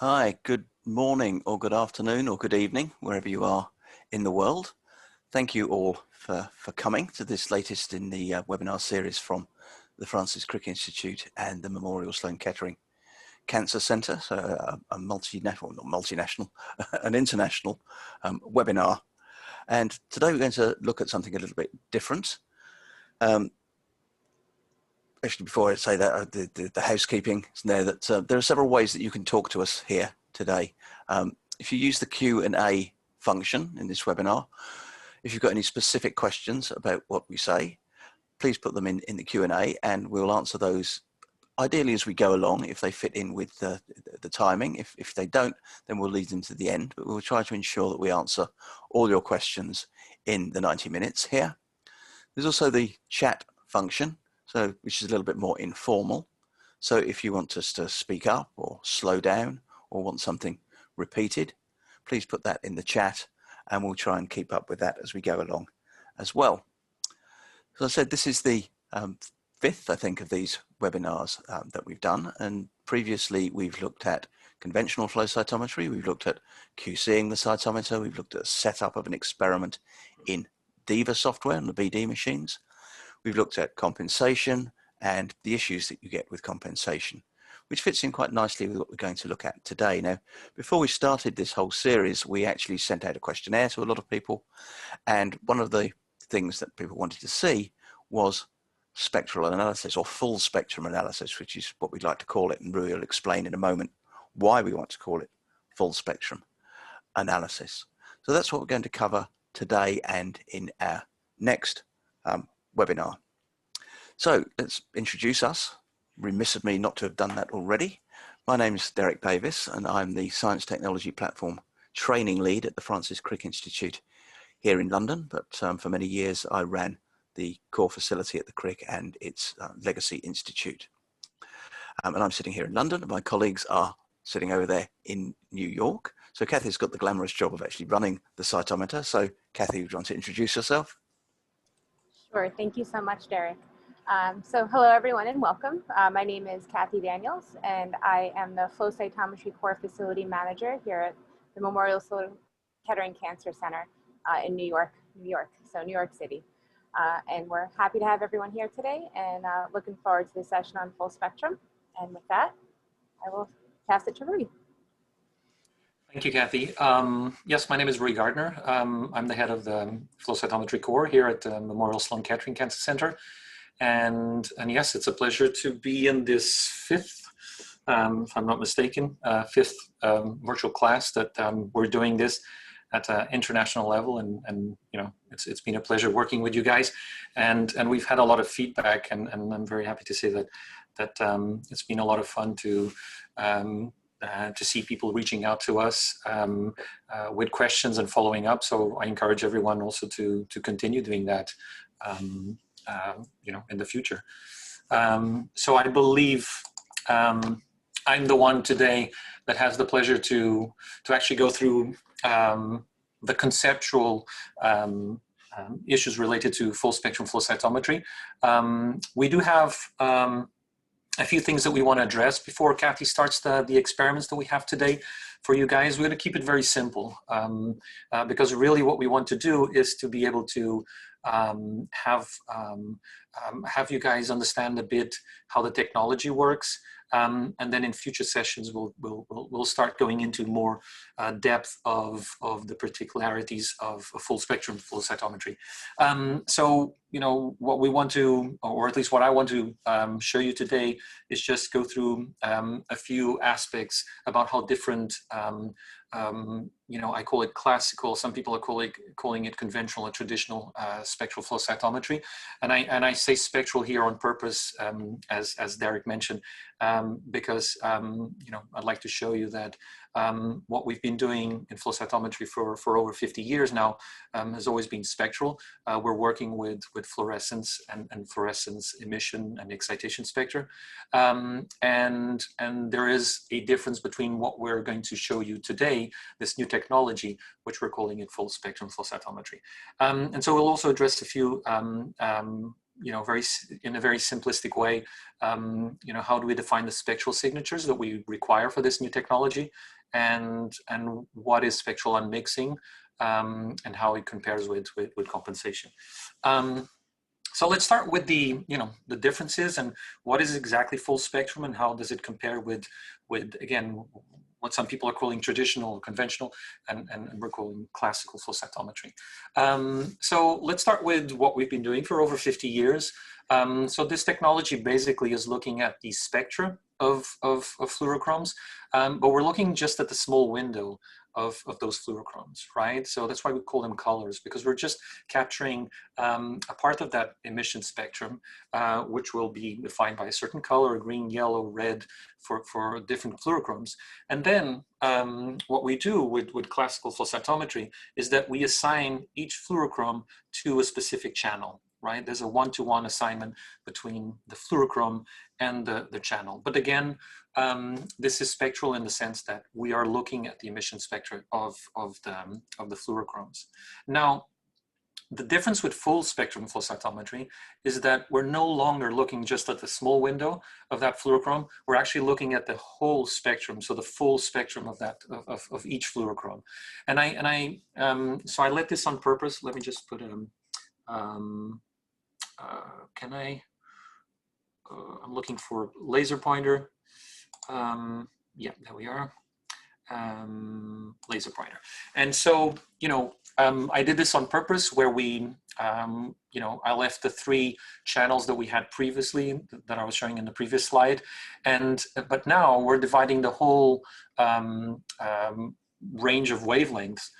Hi, good morning or good afternoon or good evening, wherever you are in the world. Thank you all for coming to this latest in the webinar series from the Francis Crick Institute and the Memorial Sloan Kettering Cancer Centre, so a multinational, not multinational, an international webinar. And today we're going to look at something a little bit different. Actually, before I say that, the housekeeping is there, that there are several ways that you can talk to us here today. If you use the Q&A function in this webinar, if you've got any specific questions about what we say, please put them in the Q&A and we'll answer those ideally as we go along if they fit in with the timing. If they don't, then we'll leave them to the end, but we'll try to ensure that we answer all your questions in the 90 minutes here. There's also the chat function, so which is a little bit more informal. So if you want us to speak up or slow down or want something repeated, please put that in the chat and we'll try and keep up with that as we go along as well. As I said, this is the fifth, I think, of these webinars that we've done. And previously we've looked at conventional flow cytometry, we've looked at QCing the cytometer, we've looked at a setup of an experiment in Diva software and the BD machines. We've looked at compensation and the issues that you get with compensation, which fits in quite nicely with what we're going to look at today. Now, before we started this whole series, we actually sent out a questionnaire to a lot of people. And one of the things that people wanted to see was spectral analysis or full spectrum analysis, which is what we'd like to call it. And Rui will explain in a moment why we want to call it full spectrum analysis. So that's what we're going to cover today and in our next webinar. So let's introduce us. Remiss of me not to have done that already. My name is Derek Davis and I'm the Science Technology Platform Training Lead at the Francis Crick Institute here in London, but for many years I ran the core facility at the Crick and its Legacy Institute. And I'm sitting here in London and my colleagues are sitting over there in New York. So Kathy's got the glamorous job of actually running the cytometer. So Kathy, would you want to introduce yourself? Sure, thank you so much, Derek. So hello everyone and welcome. My name is Kathy Daniels and I am the Flow Cytometry Core Facility Manager here at the Memorial Sloan Kettering Cancer Center in New York, so New York City. And we're happy to have everyone here today and looking forward to the session on full spectrum. And with that, I will pass it to Rui. Thank you, Kathy. Yes, my name is Rui Gardner. I'm the head of the Flow Cytometry Core here at the Memorial Sloan Kettering Cancer Center. And yes, it's a pleasure to be in this fifth, if I'm not mistaken, fifth virtual class that we're doing this at an international level. And you know, it's been a pleasure working with you guys. And we've had a lot of feedback and I'm very happy to say that it's been a lot of fun to see people reaching out to us with questions and following up. So I encourage everyone also to continue doing that, you know, in the future. So I believe I'm the one today that has the pleasure to actually go through the conceptual issues related to full spectrum flow cytometry. We do have a few things that we want to address before Kathy starts the experiments that we have today for you guys. We're going to keep it very simple because really what we want to do is to be able to have you guys understand a bit how the technology works. And then in future sessions, we'll start going into more depth of the particularities of a full spectrum flow cytometry. So, you know, what we want to, or at least what I want to show you today is just go through a few aspects about how different, you know, I call it classical, some people are calling it conventional or traditional spectral flow cytometry. And I say spectral here on purpose, as Derek mentioned, because, you know, I'd like to show you that what we've been doing in flow cytometry for over 50 years now has always been spectral. We're working with fluorescence and fluorescence emission and excitation spectra. And there is a difference between what we're going to show you today, this new technology, which we're calling it full spectrum flow cytometry. And so we'll also address a few you know, in a very simplistic way, you know, how do we define the spectral signatures that we require for this new technology, and what is spectral unmixing, and how it compares with compensation. So let's start with the, you know, the differences and what is exactly full spectrum and how does it compare with again, what some people are calling traditional or conventional, and we're calling classical flow cytometry. So let's start with what we've been doing for over 50 years. So this technology basically is looking at the spectra of fluorochromes, but we're looking just at the small window of those fluorochromes, right? So that's why we call them colors, because we're just capturing a part of that emission spectrum, which will be defined by a certain color, green, yellow, red, for different fluorochromes. And then what we do with classical flow cytometry is that we assign each fluorochrome to a specific channel, right? There's a one-to-one assignment between the fluorochrome and the channel. But again, this is spectral in the sense that we are looking at the emission spectra of the fluorochromes. Now, the difference with full spectrum flow cytometry is that we're no longer looking just at the small window of that fluorochrome. We're actually looking at the whole spectrum, so the full spectrum of that of each fluorochrome. So I let this on purpose. Let me just put can I? I'm looking for laser pointer. Yeah, there we are. Laser pointer. And so, you know, I did this on purpose where we, you know, I left the 3 channels that we had previously that I was showing in the previous slide. But now we're dividing the whole range of wavelengths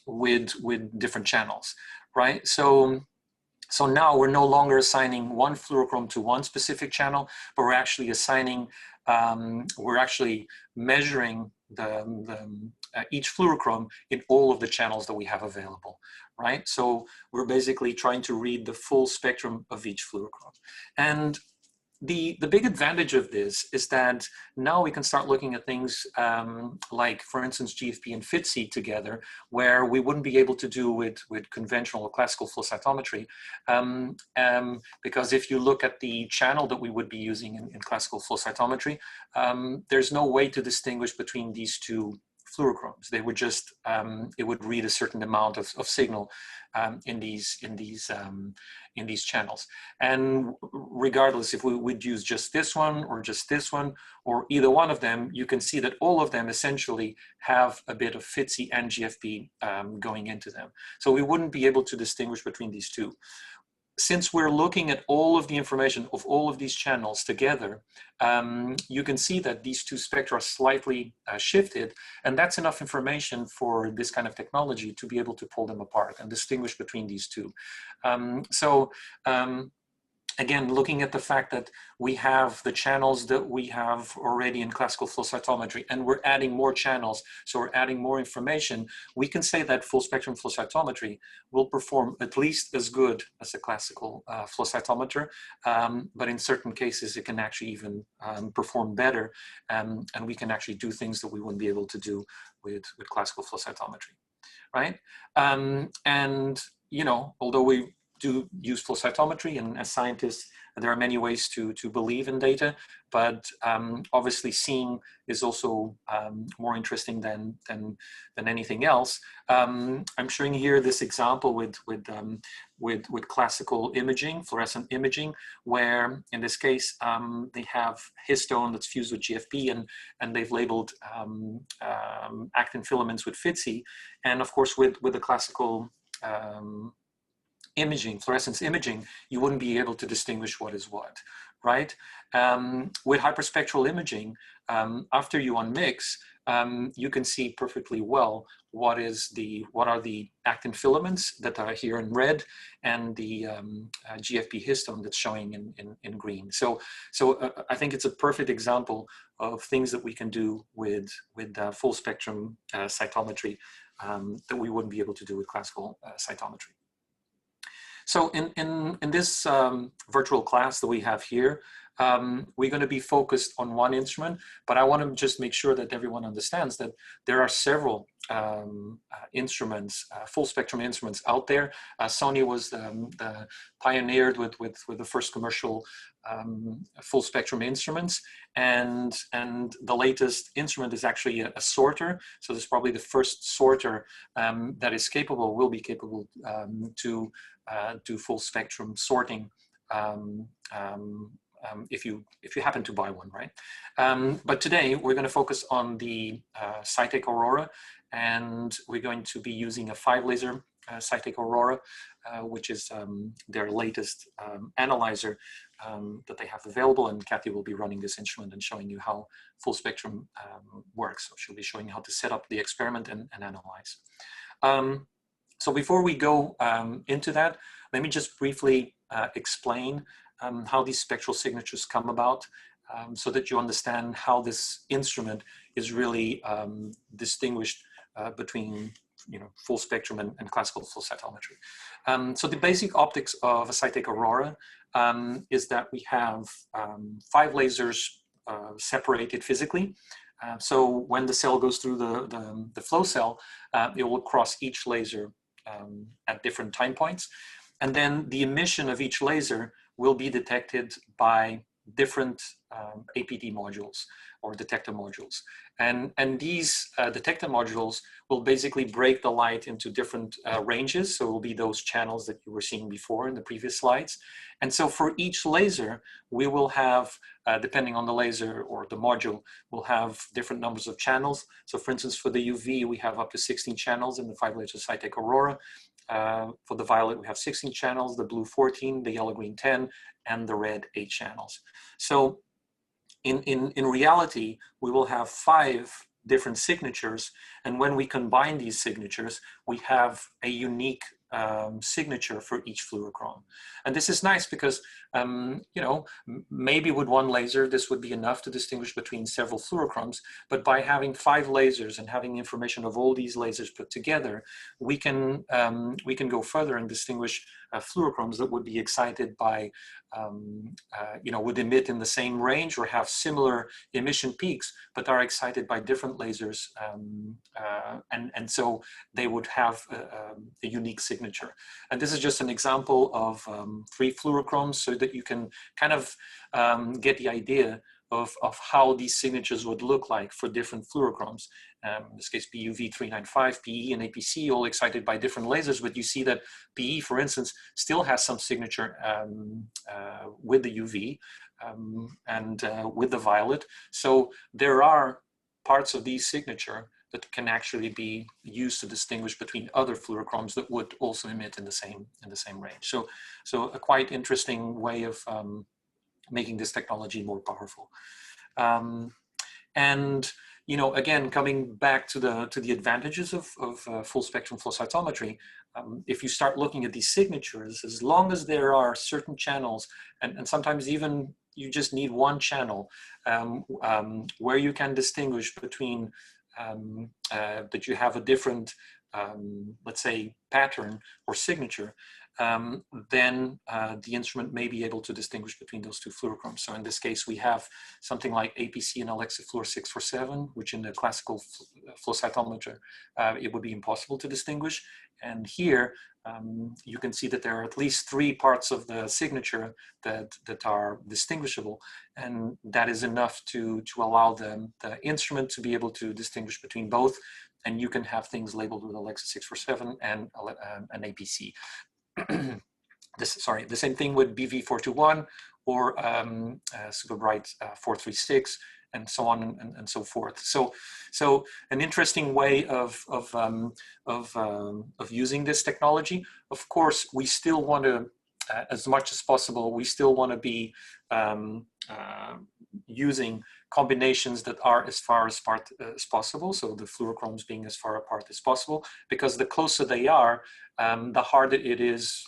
with different channels, right? So now we're no longer assigning one fluorochrome to one specific channel, but we're actually assigning, we're actually measuring each fluorochrome in all of the channels that we have available, right? So we're basically trying to read the full spectrum of each fluorochrome. And the big advantage of this is that now we can start looking at things like, for instance, GFP and FITC together, where we wouldn't be able to do with conventional or classical flow cytometry. Because if you look at the channel that we would be using in classical flow cytometry, there's no way to distinguish between these 2 fluorochromes. They would just, it would read a certain amount of signal in these channels. And regardless if we would use just this one or just this one, or either one of them, you can see that all of them essentially have a bit of FITC and GFP going into them. So we wouldn't be able to distinguish between these 2. Since we're looking at all of the information of all of these channels together, you can see that these 2 spectra are slightly shifted, and that's enough information for this kind of technology to be able to pull them apart and distinguish between these 2. Again, looking at the fact that we have the channels that we have already in classical flow cytometry, and we're adding more channels, so we're adding more information, we can say that full spectrum flow cytometry will perform at least as good as a classical flow cytometer, but in certain cases it can actually even perform better, and we can actually do things that we wouldn't be able to do with classical flow cytometry, right? And, you know, although we do use flow cytometry, and as scientists there are many ways to believe in data, but obviously seeing is also more interesting than anything else. I'm showing here this example with classical imaging, fluorescent imaging, where in this case they have histone that's fused with GFP, and they've labeled actin filaments with FITC, and of course with the classical imaging, fluorescence imaging, you wouldn't be able to distinguish what is what, right? With hyperspectral imaging, after you unmix, you can see perfectly well what are the actin filaments that are here in red, and the GFP histone that's showing in green. So I think it's a perfect example of things that we can do with full spectrum cytometry that we wouldn't be able to do with classical cytometry. So in this virtual class that we have here, we're going to be focused on one instrument, but I want to just make sure that everyone understands that there are several instruments, full spectrum instruments out there. Sony was the pioneered with the first commercial full spectrum instruments, and the latest instrument is actually a sorter. So this is probably the first sorter that is capable, will be capable to do full spectrum sorting. If you happen to buy one, right? But today we're going to focus on the Cytek Aurora, and we're going to be using a 5-laser Cytek Aurora, which is their latest analyzer that they have available. And Kathy will be running this instrument and showing you how full spectrum works. So she'll be showing you how to set up the experiment and analyze. So before we go into that, let me just briefly explain how these spectral signatures come about, so that you understand how this instrument is really distinguished between full spectrum and classical flow cytometry. So the basic optics of a Cytek Aurora is that we have 5 lasers separated physically. So when the cell goes through the flow cell, it will cross each laser at different time points. And then the emission of each laser will be detected by different APD modules or detector modules. And these detector modules will basically break the light into different ranges. So it will be those channels that you were seeing before in the previous slides. And so for each laser, we will have, depending on the laser or the module, we'll have different numbers of channels. So for instance, for the UV, we have up to 16 channels in the 5-laser Cytek Aurora. For the violet, we have 16 channels, the blue 14, the yellow green 10, and the red 8 channels. So in reality, we will have 5 different signatures. And when we combine these signatures, we have a unique signature for each fluorochrome. And this is nice because, maybe with one laser, this would be enough to distinguish between several fluorochromes, but by having 5 lasers and having information of all these lasers put together, we can go further and distinguish fluorochromes that would be excited by, would emit in the same range or have similar emission peaks, but are excited by different lasers. And so they would have a unique signature. And this is just an example of 3 fluorochromes so that you can kind of get the idea of how these signatures would look like for different fluorochromes. In this case, PUV 395, PE, and APC, all excited by different lasers, but you see that PE, for instance, still has some signature with the UV and with the violet. So there are parts of these signature that can actually be used to distinguish between other fluorochromes that would also emit in the same range. So a quite interesting way of making this technology more powerful. And again, coming back to the advantages of full spectrum flow cytometry, if you start looking at these signatures, as long as there are certain channels, and sometimes even you just need one channel where you can distinguish between that you have a different, let's say, pattern or signature, then the instrument may be able to distinguish between those 2 fluorochromes. So in this case, we have something like APC and Alexifluor 647, which in the classical flow cytometer, it would be impossible to distinguish. And here, you can see that there are at least 3 parts of the signature that are distinguishable. And that is enough to allow the instrument to be able to distinguish between both. And you can have things labeled with Alexa 647 and an APC. The same thing with BV421 or Super Bright 436, and so on and so forth. So an interesting way of using this technology. Of course, we still want to, as much as possible, we still want to be using combinations that are as far apart as possible. So the fluorochromes being as far apart as possible, because the closer they are, the harder it is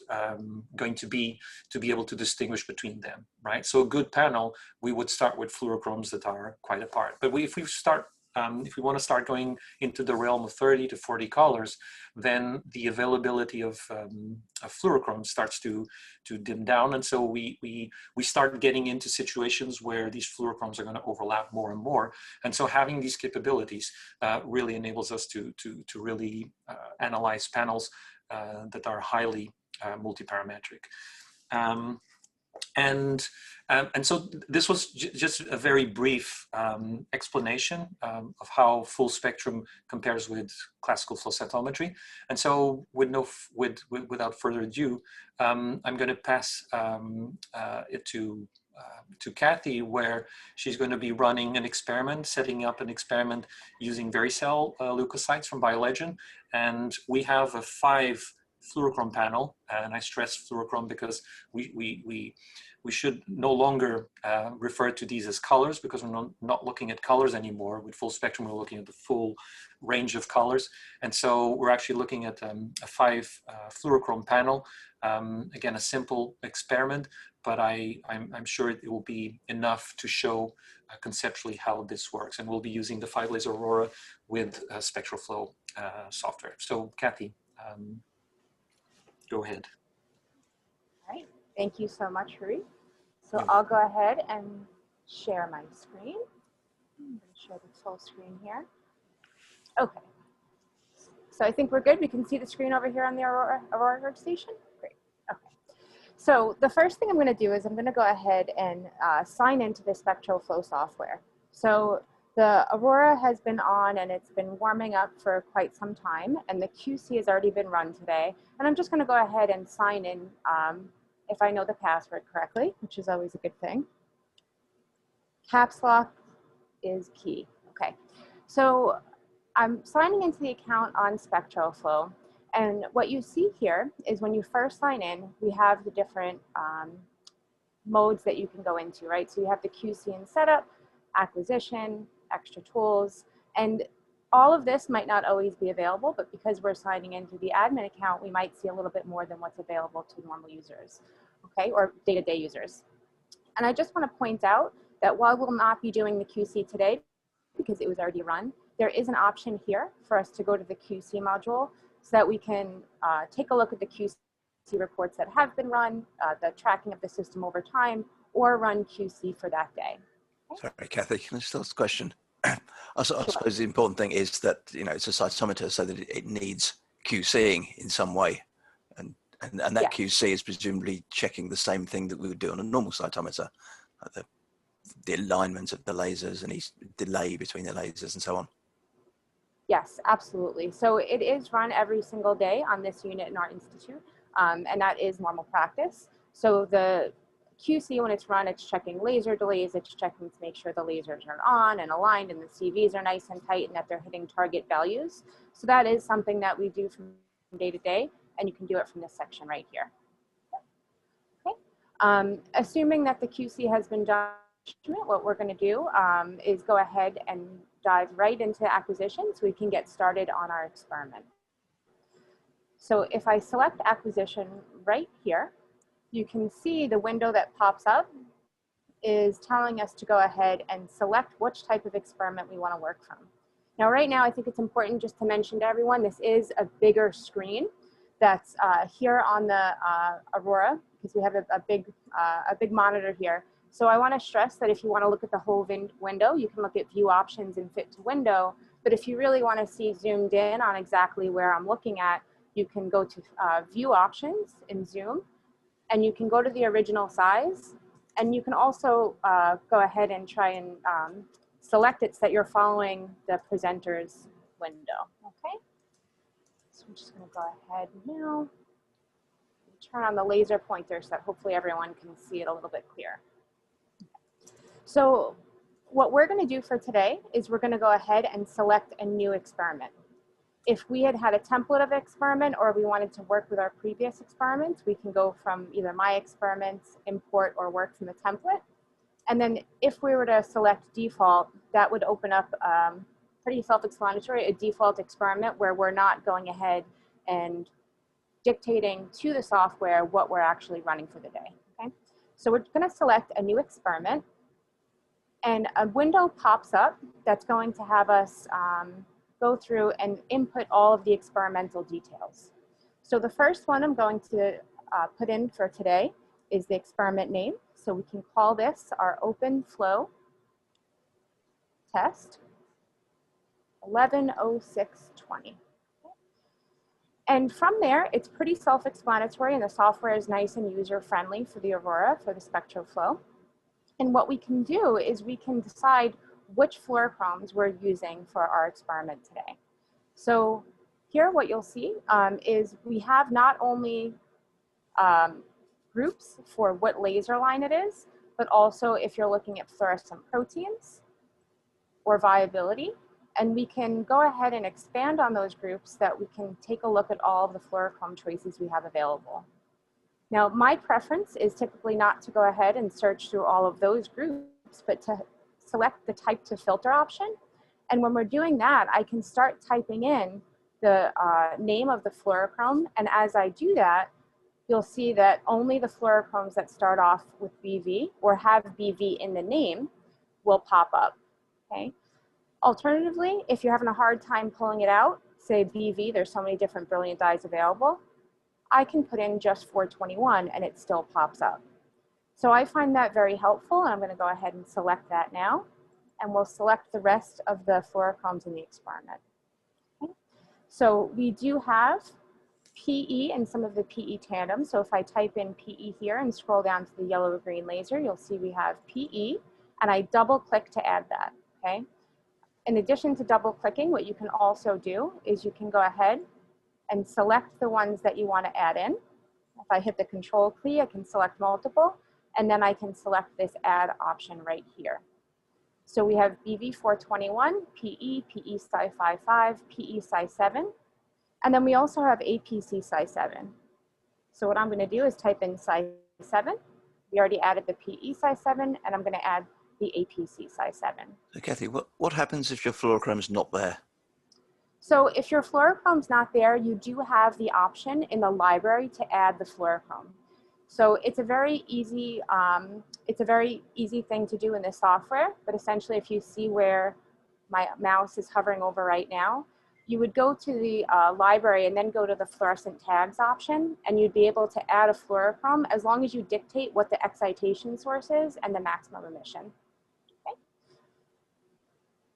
going to be able to distinguish between them, right? So a good panel, we would start with fluorochromes that are quite apart. But if we start if we want to start going into the realm of 30 to 40 colors, then the availability of fluorochrome starts to dim down. And so we start getting into situations where these fluorochromes are going to overlap more and more. And so having these capabilities really enables us to really analyze panels that are highly multiparametric. And so this was just a very brief explanation of how full spectrum compares with classical flow cytometry. And so without further ado, I'm going to pass it to Kathy, where she's going to be running an experiment, setting up an experiment using VeriCell leukocytes from BioLegend. And we have a 5 fluorochrome panel, and I stress fluorochrome because we should no longer refer to these as colors, because we're not looking at colors anymore. With full spectrum, we're looking at the full range of colors. And so we're actually looking at a 5 fluorochrome panel. Again, a simple experiment, but I'm sure it will be enough to show conceptually how this works. And we'll be using the 5-laser Aurora with Spectroflo software. So Kathy, go ahead. All right, thank you so much, Rui. So I'll go ahead and share my screen. I'm going to share the full screen here. Okay, so I think we're good. We can see the screen over here on the Aurora workstation. Great, okay. So the first thing I'm going to do is I'm going to go ahead and sign into the Spectroflo software. So the Aurora has been on and it's been warming up for quite some time, and the QC has already been run today. And I'm just going to go ahead and sign in if I know the password correctly, which is always a good thing. Caps lock is key. Okay, so I'm signing into the account on Spectroflo, and what you see here is when you first sign in, we have the different modes that you can go into, right? So you have the QC and setup, acquisition, extra tools, and all of this might not always be available, but because we're signing into the admin account, we might see a little bit more than what's available to normal users, okay, or day-to-day users. And I just want to point out that while we'll not be doing the QC today, because it was already run, there is an option here for us to go to the QC module so that we can take a look at the QC reports that have been run, the tracking of the system over time, or run QC for that day. Sorry, Kathy, can I just ask a question? I suppose the important thing is that, you know, it's a cytometer, so that it needs QCing in some way. And that QC is presumably checking the same thing that we would do on a normal cytometer, like the alignment of the lasers and each delay between the lasers and so on. Yes, absolutely. So it is run every single day on this unit in our institute, and that is normal practice. So the QC, when it's run, it's checking laser delays, it's checking to make sure the lasers are on and aligned and the CVs are nice and tight and that they're hitting target values. So that is something that we do from day to day, and you can do it from this section right here. Okay. Assuming that the QC has been done, what we're going to do is go ahead and dive right into acquisition so we can get started on our experiment. So if I select acquisition right here, you can see the window that pops up is telling us to go ahead and select which type of experiment we want to work from. Now, right now, I think it's important just to mention to everyone, this is a bigger screen that's here on the Aurora, because we have a big monitor here. So I want to stress that if you want to look at the whole window, you can look at view options and fit to window. But if you really want to see zoomed in on exactly where I'm looking at, you can go to view options in Zoom, and you can go to the original size, and you can also go ahead and try and select it so that you're following the presenter's window, okay? So I'm just gonna go ahead now, turn on the laser pointer so that hopefully everyone can see it a little bit clearer. So what we're gonna do for today is we're gonna go ahead and select a new experiment. If we had a template of experiment or we wanted to work with our previous experiments, we can go from either my experiments, import, or work from the template. And then if we were to select default, that would open up pretty self-explanatory, a default experiment where we're not going ahead and dictating to the software what we're actually running for the day, okay? So we're gonna select a new experiment. And a window pops up that's going to have us go through and input all of the experimental details. So the first one I'm going to put in for today is the experiment name. So we can call this our OpenFlow test 110620. And from there, it's pretty self-explanatory, and the software is nice and user-friendly for the Aurora, for the Spectroflo. And what we can do is we can decide which fluorochromes we're using for our experiment today. So here what you'll see is we have not only groups for what laser line it is, but also if you're looking at fluorescent proteins or viability. And we can go ahead and expand on those groups that we can take a look at all of the fluorochrome choices we have available. Now, my preference is typically not to go ahead and search through all of those groups, but to select the type to filter option. And when we're doing that, I can start typing in the name of the fluorochrome. And as I do that, you'll see that only the fluorochromes that start off with BV or have BV in the name will pop up, okay? Alternatively, if you're having a hard time pulling it out, say BV, there's so many different brilliant dyes available, I can put in just 421 and it still pops up. So I find that very helpful, and I'm going to go ahead and select that now, and we'll select the rest of the fluorochromes in the experiment. Okay. So we do have PE and some of the PE tandems. So if I type in PE here and scroll down to the yellow or green laser, you'll see we have PE, and I double click to add that, okay? In addition to double clicking, what you can also do is you can go ahead and select the ones that you want to add in. If I hit the control key, I can select multiple, and then I can select this add option right here. So we have BV421, PE, PE Sci 55, PE Sci 7, and then we also have APC Sci 7. So what I'm going to do is type in Sci 7. We already added the PE Sci 7, and I'm going to add the APC Sci 7. So Kathy, what happens if your fluorochrome's not there? So if your fluorochrome's not there, you do have the option in the library to add the fluorochrome. So it's a very easy thing to do in the software, but essentially if you see where my mouse is hovering over right now, you would go to the library and then go to the fluorescent tags option, and you'd be able to add a fluorochrome as long as you dictate what the excitation source is and the maximum emission. Okay.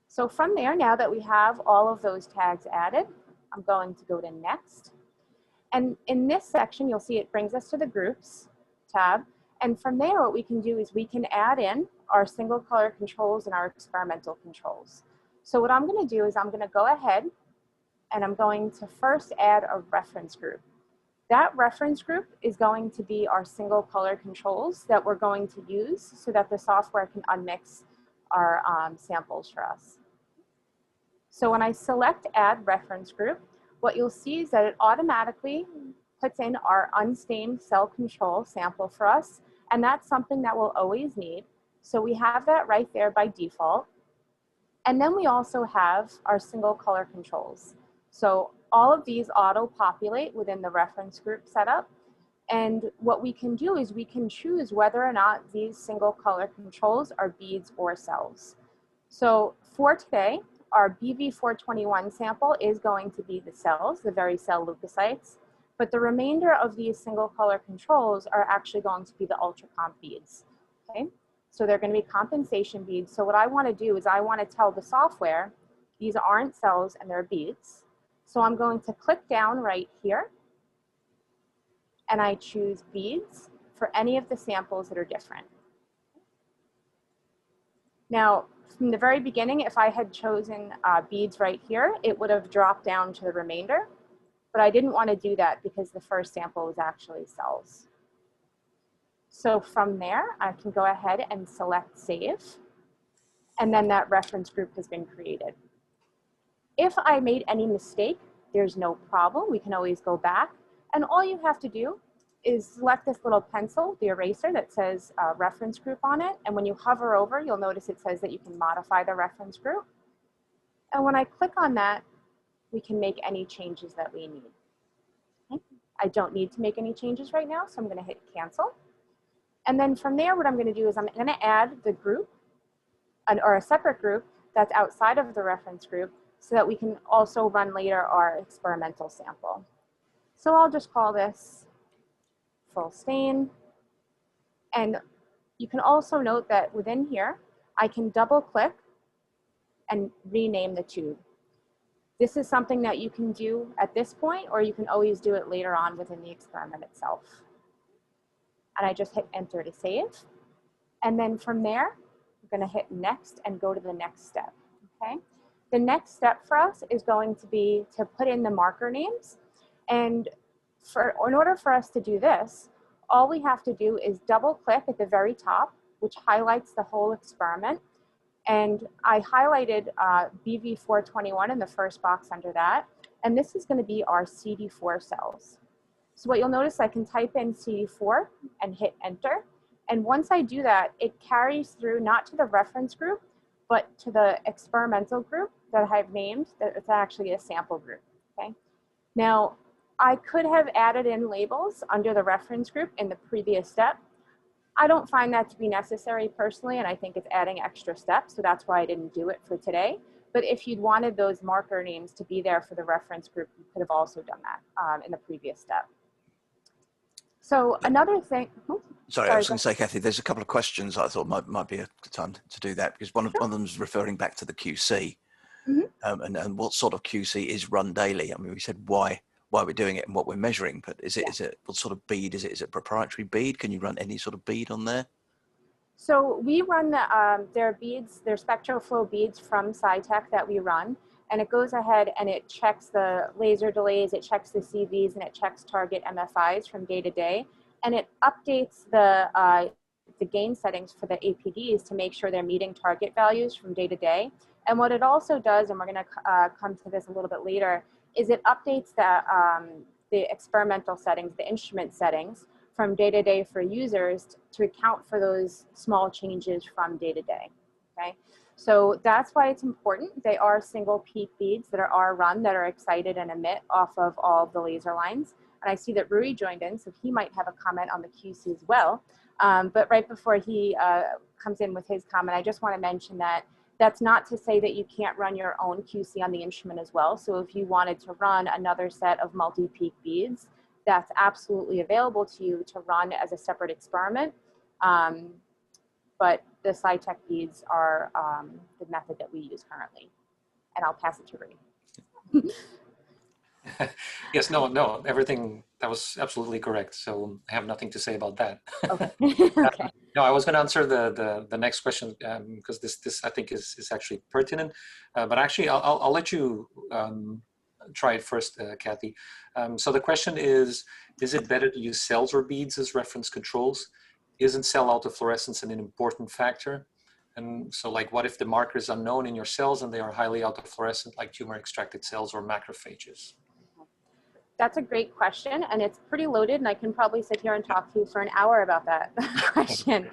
So from there, now that we have all of those tags added, I'm going to go to next. And in this section, you'll see it brings us to the groups tab. And from there, what we can do is we can add in our single color controls and our experimental controls. So what I'm going to do is I'm going to go ahead and I'm going to first add a reference group. That reference group is going to be our single color controls that we're going to use so that the software can unmix our samples for us. So when I select add reference group, what you'll see is that it automatically puts in our unstained cell control sample for us, and that's something that we'll always need. So we have that right there by default. And then we also have our single color controls. So all of these auto-populate within the reference group setup. And what we can do is we can choose whether or not these single color controls are beads or cells. So for today, our BV421 sample is going to be the cells, the very cell leukocytes, but the remainder of these single color controls are actually going to be the ultracomp beads, okay? So they're going to be compensation beads. So what I want to do is I want to tell the software, these aren't cells and they're beads. So I'm going to click down right here, and I choose beads for any of the samples that are different. Now, from the very beginning, if I had chosen beads right here, it would have dropped down to the remainder, but I didn't want to do that because the first sample was actually cells. So from there, I can go ahead and select save, and then that reference group has been created. If I made any mistake, there's no problem. We can always go back, and all you have to do is select this little pencil, the eraser that says reference group on it. And when you hover over, you'll notice it says that you can modify the reference group. And when I click on that, we can make any changes that we need. Okay. I don't need to make any changes right now, so I'm going to hit cancel. And then from there, what I'm going to do is I'm going to add the group or a separate group that's outside of the reference group so that we can also run later our experimental sample. So I'll just call this full stain. And you can also note that within here, I can double click and rename the tube. This is something that you can do at this point, or you can always do it later on within the experiment itself. And I just hit enter to save. And then from there, I'm gonna hit next and go to the next step, okay? The next step for us is going to be to put in the marker names. And in order for us to do this, all we have to do is double click at the very top, which highlights the whole experiment. And I highlighted BV421 in the first box under that. And this is going to be our CD4 cells. So what you'll notice, I can type in CD4 and hit enter. And once I do that, it carries through not to the reference group, but to the experimental group that I've named. That it's actually a sample group, okay? Now, I could have added in labels under the reference group in the previous step. I don't find that to be necessary personally, and I think it's adding extra steps, so that's why I didn't do it for today. But if you'd wanted those marker names to be there for the reference group, you could have also done that in the previous step. So another thing, sorry, I was going to say, Kathy, there's a couple of questions I thought might be a good time to do that, because one of them is referring back to the QC. Mm-hmm. And what sort of QC is run daily? I mean, we said why we're doing it and what we're measuring, but is it what sort of bead is it? Is it proprietary bead? Can you run any sort of bead on there? So we run their beads, their Spectroflo beads from Cytek that we run, and it goes ahead and it checks the laser delays, it checks the CVs, and it checks target MFIs from day to day, and it updates the gain settings for the APDs to make sure they're meeting target values from day to day. And what it also does, and we're going to come to this a little bit later, is it updates the experimental settings, the instrument settings from day to day for users to account for those small changes from day to day, okay? So that's why it's important. They are single peak beads that are run that are excited and emit off of all of the laser lines. And I see that Rui joined in, so he might have a comment on the QC as well. But right before he comes in with his comment, I just want to mention that that's not to say that you can't run your own QC on the instrument as well. So if you wanted to run another set of multi-peak beads, that's absolutely available to you to run as a separate experiment. But the Cytek beads are the method that we use currently. And I'll pass it to Rui. Yes, no, everything, that was absolutely correct. So I have nothing to say about that. Okay. Okay. No, I was going to answer the next question because this I think is actually pertinent. But actually, I'll let you try it first, Kathy. So the question is it better to use cells or beads as reference controls? Isn't cell autofluorescence an important factor? And so, like, what if the marker is unknown in your cells and they are highly autofluorescent, like tumor extracted cells or macrophages? That's a great question, and it's pretty loaded, and I can probably sit here and talk to you for an hour about that question.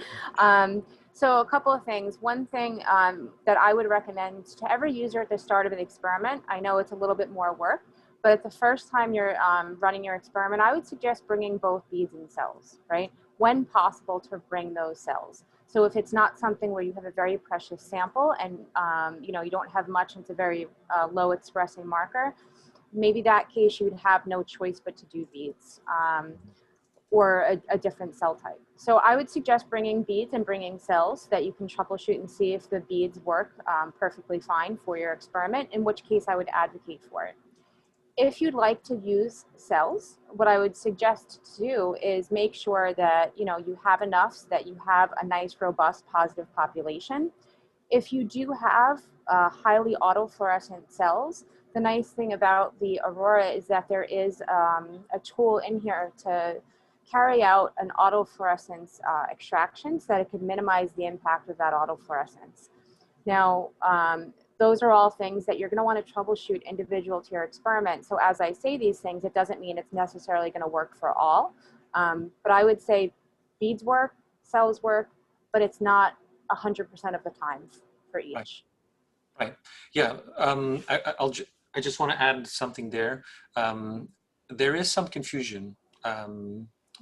So a couple of things. One thing that I would recommend to every user at the start of an experiment, I know it's a little bit more work, but it's the first time you're running your experiment, I would suggest bringing both beads and cells, right? When possible, to bring those cells. So if it's not something where you have a very precious sample and you know, you don't have much, it's a very low expressing marker, maybe that case you would have no choice but to do beads or a different cell type. So I would suggest bringing beads and bringing cells so that you can troubleshoot and see if the beads work perfectly fine for your experiment, in which case I would advocate for it. If you'd like to use cells, what I would suggest to do is make sure that you have enough so that you have a nice, robust, positive population. If you do have highly autofluorescent cells, the nice thing about the Aurora is that there is a tool in here to carry out an autofluorescence extraction so that it can minimize the impact of that autofluorescence. Now, those are all things that you're going to want to troubleshoot individual to your experiment. So as I say these things, it doesn't mean it's necessarily going to work for all. But I would say beads work, cells work, but it's not 100% of the time for each. Right. Yeah. I just want to add something there. There is some confusion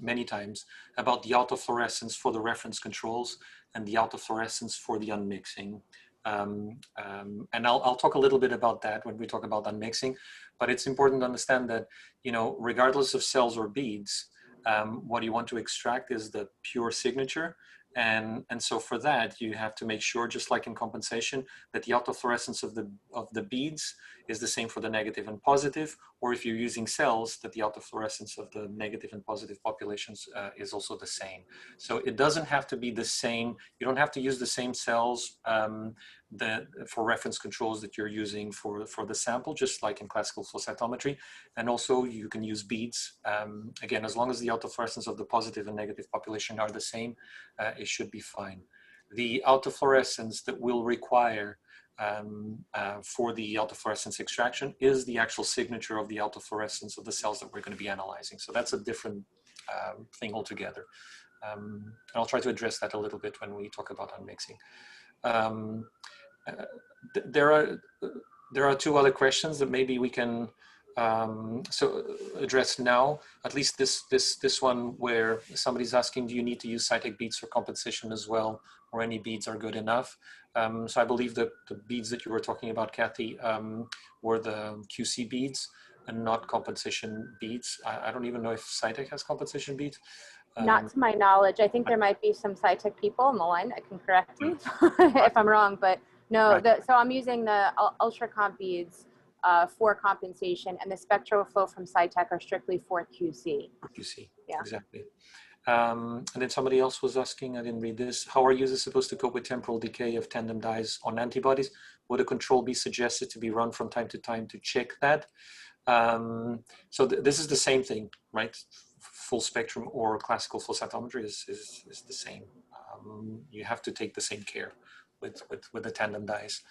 many times about the autofluorescence for the reference controls and the autofluorescence for the unmixing. And I'll talk a little bit about that when we talk about unmixing, but it's important to understand that, you know, regardless of cells or beads, what you want to extract is the pure signature. And so for that, you have to make sure, just like in compensation, that the autofluorescence of the beads is the same for the negative and positive, or if you're using cells, that the autofluorescence of the negative and positive populations is also the same. So it doesn't have to be the same. You don't have to use the same cells for reference controls that you're using for the sample, just like in classical flow cytometry. And also you can use beads. Again, as long as the autofluorescence of the positive and negative population are the same, it should be fine. The autofluorescence that will require for the autofluorescence extraction is the actual signature of the autofluorescence of the cells that we're going to be analyzing. So that's a different thing altogether. And I'll try to address that a little bit when we talk about unmixing. There are two other questions that maybe we can address now. At least this one, where somebody's asking, do you need to use Cytek beads for compensation as well, or any beads are good enough? So I believe that the beads that you were talking about, Kathy, were the QC beads and not compensation beads. I don't even know if Cytek has compensation beads. Not to my knowledge. I think there might be some Cytek people on the line that can correct me if I'm wrong, but no. Right. So I'm using the ultra comp beads for compensation, and the Spectroflo from Cytek are strictly for QC. QC, Yeah. exactly. And then somebody else was asking, I didn't read this, how are users supposed to cope with temporal decay of tandem dyes on antibodies? Would a control be suggested to be run from time to time to check that? So this is the same thing, right? Full spectrum or classical flow cytometry is the same. You have to take the same care with the tandem dyes.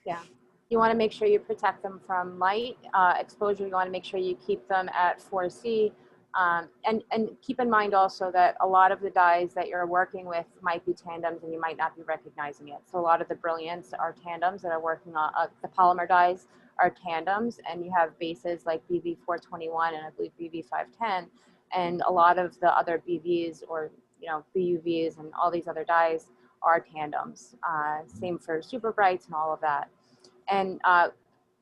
Yeah. You want to make sure you protect them from light exposure. You want to make sure you keep them at 4C. And keep in mind also that a lot of the dyes that you're working with might be tandems and you might not be recognizing it. So a lot of the brilliants are tandems that are working on, the polymer dyes are tandems, and you have bases like BV421 and I believe BV510, and a lot of the other BVs or, you know, BUVs and all these other dyes are tandems. Same for super brights and all of that. And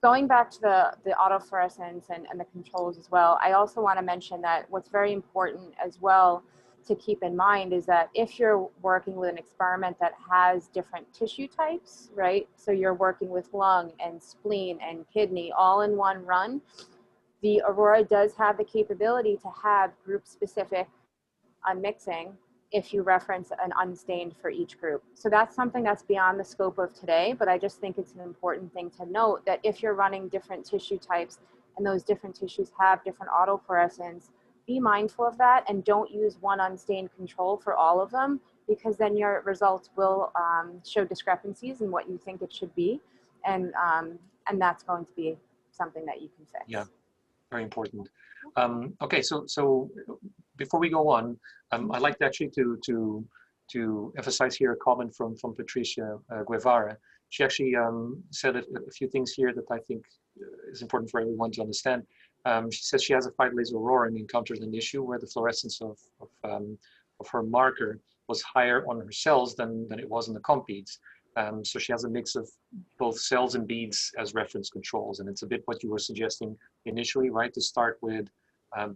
going back to the autofluorescence and the controls as well, I also want to mention that what's very important as well to keep in mind is that if you're working with an experiment that has different tissue types, right? So you're working with lung and spleen and kidney all in one run, the Aurora does have the capability to have group-specific unmixing if you reference an unstained for each group. So that's something that's beyond the scope of today, but I just think it's an important thing to note that if you're running different tissue types and those different tissues have different autofluorescence, be mindful of that and don't use one unstained control for all of them, because then your results will show discrepancies in what you think it should be. And that's going to be something that you can fix. Yeah, very important. Okay, so before we go on, I'd like actually to emphasize here a comment from Patricia Guevara. She actually said a few things here that I think is important for everyone to understand. She says she has a 5-laser Aurora and encounters an issue where the fluorescence of her marker was higher on her cells than it was in the comp beads. So she has a mix of both cells and beads as reference controls, and it's a bit what you were suggesting initially, right? To start with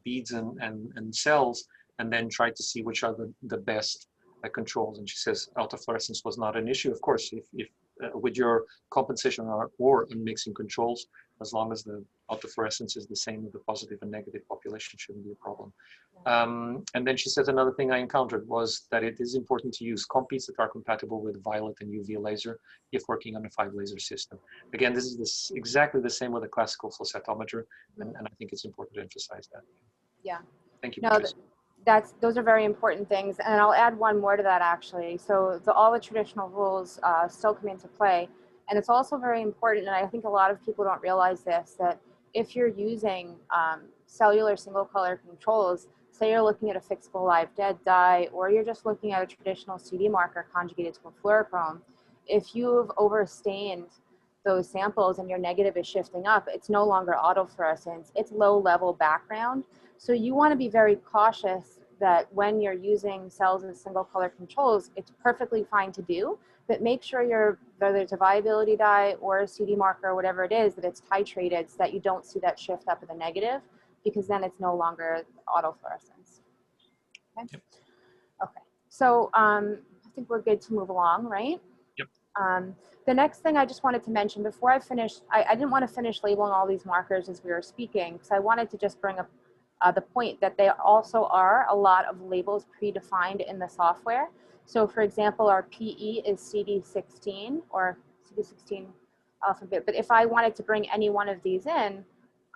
beads and cells, and then try to see which are the best controls. And she says autofluorescence was not an issue. Of course, if with your compensation or unmixing controls, as long as the autofluorescence is the same with the positive and negative population, shouldn't be a problem. And then she says another thing I encountered was that it is important to use comp beads that are compatible with violet and UV laser if working on a 5-laser system. Again, this is exactly the same with a classical flow cytometer, and I think it's important to emphasize that. Yeah. Thank you. No, those are very important things, and I'll add one more to that actually. So all the traditional rules still come into play, and it's also very important, and I think a lot of people don't realize this, that if you're using cellular single color controls, say you're looking at a fixable live dead dye, or you're just looking at a traditional CD marker conjugated to a fluorochrome, if you've overstained those samples and your negative is shifting up, it's no longer autofluorescence, it's low level background. So you want to be very cautious that when you're using cells as single color controls, it's perfectly fine to do, but make sure whether it's a viability dye or a CD marker or whatever it is, that it's titrated so that you don't see that shift up in the negative, because then it's no longer autofluorescence. Okay. Yep. Okay. So I think we're good to move along, right? Yep. The next thing I just wanted to mention before I finish, I didn't want to finish labeling all these markers as we were speaking, because I wanted to just bring up the point that there also are a lot of labels predefined in the software. So for example, our PE is CD16 or CD16 alphabet, but if I wanted to bring any one of these in,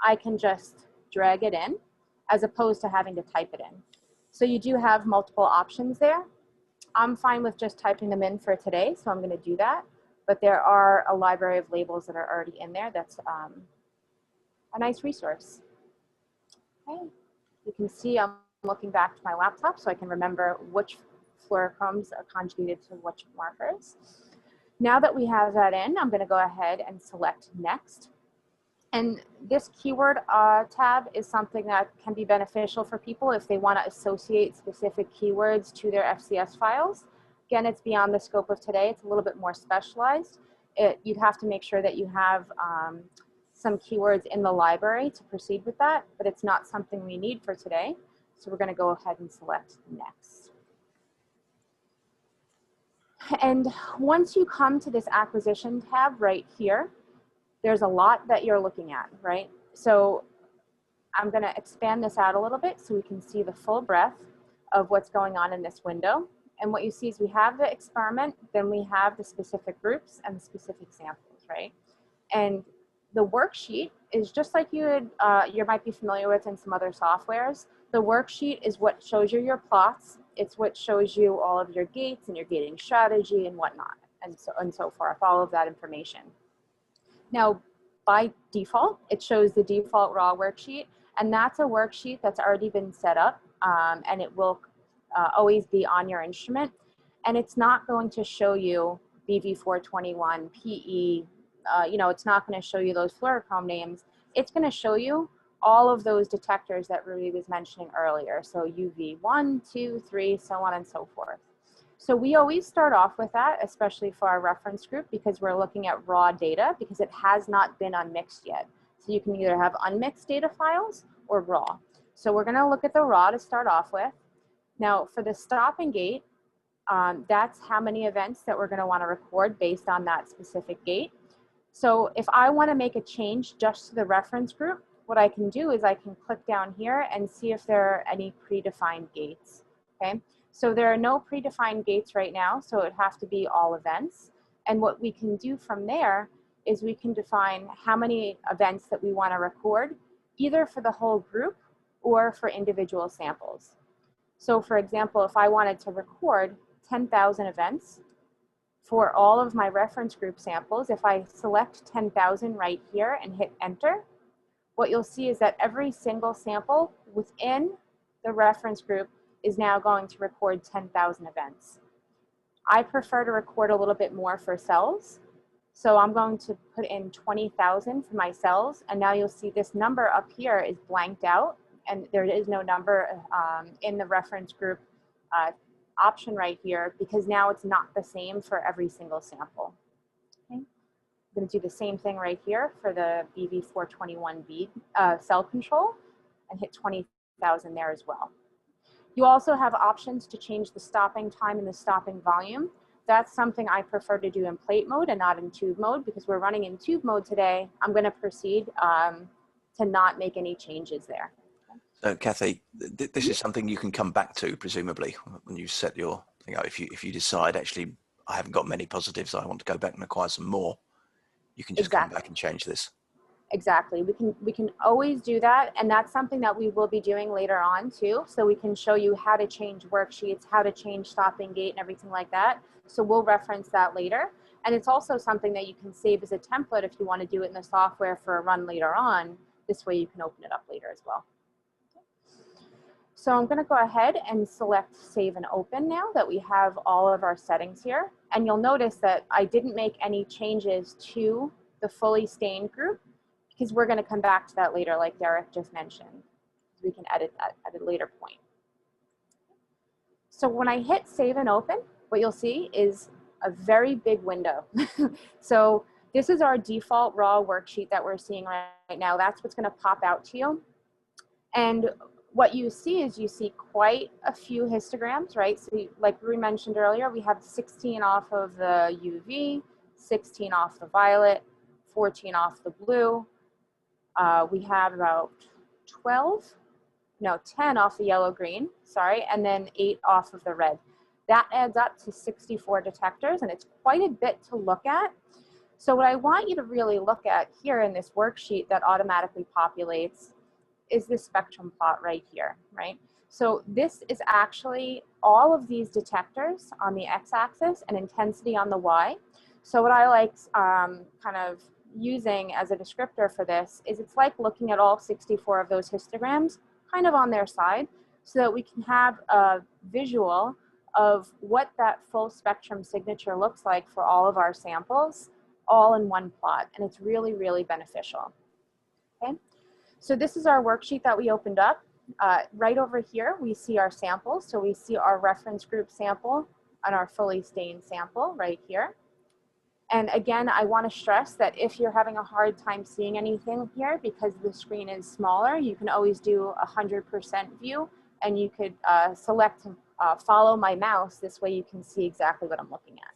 I can just drag it in as opposed to having to type it in. So you do have multiple options there. I'm fine with just typing them in for today, so I'm going to do that. But there are a library of labels that are already in there. That's a nice resource. Okay. You can see I'm looking back to my laptop so I can remember which fluorochromes are conjugated to which markers. Now that we have that in, I'm going to go ahead and select next. And this keyword tab is something that can be beneficial for people if they want to associate specific keywords to their FCS files. Again, it's beyond the scope of today. It's a little bit more specialized. You'd have to make sure that you have some keywords in the library to proceed with that, but it's not something we need for today. So we're going to go ahead and select next. And once you come to this acquisition tab right here, there's a lot that you're looking at, right? So I'm going to expand this out a little bit so we can see the full breadth of what's going on in this window. And what you see is we have the experiment, then we have the specific groups and the specific samples, right? And the worksheet is just like you might be familiar with in some other softwares. The worksheet is what shows you your plots. It's what shows you all of your gates and your gating strategy and whatnot, and so forth, all of that information. Now, by default, it shows the default raw worksheet, and that's a worksheet that's already been set up, and it will always be on your instrument, and it's not going to show you BV421, PE, it's not going to show you those fluorochrome names. It's going to show you all of those detectors that Ruby was mentioning earlier, so UV1, 2, 3, so on and so forth. So we always start off with that, especially for our reference group, because we're looking at raw data because it has not been unmixed yet. So you can either have unmixed data files or raw. So we're going to look at the raw to start off with. Now for the stop and gate, that's how many events that we're going to want to record based on that specific gate. So if I want to make a change just to the reference group, what I can do is I can click down here and see if there are any predefined gates, okay? So there are no predefined gates right now, so it would have to be all events. And what we can do from there is we can define how many events that we want to record, either for the whole group or for individual samples. So for example, if I wanted to record 10,000 events for all of my reference group samples, if I select 10,000 right here and hit enter, what you'll see is that every single sample within the reference group is now going to record 10,000 events. I prefer to record a little bit more for cells. So I'm going to put in 20,000 for my cells. And now you'll see this number up here is blanked out. And there is no number in the reference group option right here because now it's not the same for every single sample. Okay. I'm going to do the same thing right here for the BV421 bead cell control and hit 20,000 there as well. You also have options to change the stopping time and the stopping volume. That's something I prefer to do in plate mode and not in tube mode because we're running in tube mode today. I'm going to proceed to not make any changes there. So Kathy, this is something you can come back to, presumably, when you set your thing out. If you decide, actually, I haven't got many positives, I want to go back and acquire some more, you can just come back and change this. Exactly. We can always do that, and that's something that we will be doing later on too. So we can show you how to change worksheets, how to change stopping gate and everything like that. So we'll reference that later. And it's also something that you can save as a template if you want to do it in the software for a run later on. This way you can open it up later as well. So I'm going to go ahead and select Save and Open now that we have all of our settings here. And you'll notice that I didn't make any changes to the fully stained group because we're going to come back to that later, like Derek just mentioned. We can edit that at a later point. So when I hit save and open, what you'll see is a very big window. So this is our default raw worksheet that we're seeing right now. That's what's gonna pop out to you. And what you see is you see quite a few histograms, right? So like we mentioned earlier, we have 16 off of the UV, 16 off the violet, 14 off the blue. We have about 10 off the yellow green, sorry, and then 8 off of the red. That adds up to 64 detectors, and it's quite a bit to look at. So what I want you to really look at here in this worksheet that automatically populates is this spectrum plot right here, right? So this is actually all of these detectors on the x-axis and intensity on the y. So what I like kind of using as a descriptor for this is it's like looking at all 64 of those histograms kind of on their side so that we can have a visual of what that full spectrum signature looks like for all of our samples all in one plot. And it's really, really beneficial, okay? So this is our worksheet that we opened up. Right over here, we see our samples. So we see our reference group sample and our fully stained sample right here. And again, I want to stress that if you're having a hard time seeing anything here because the screen is smaller, you can always do 100% view, and you could select follow my mouse. This way you can see exactly what I'm looking at.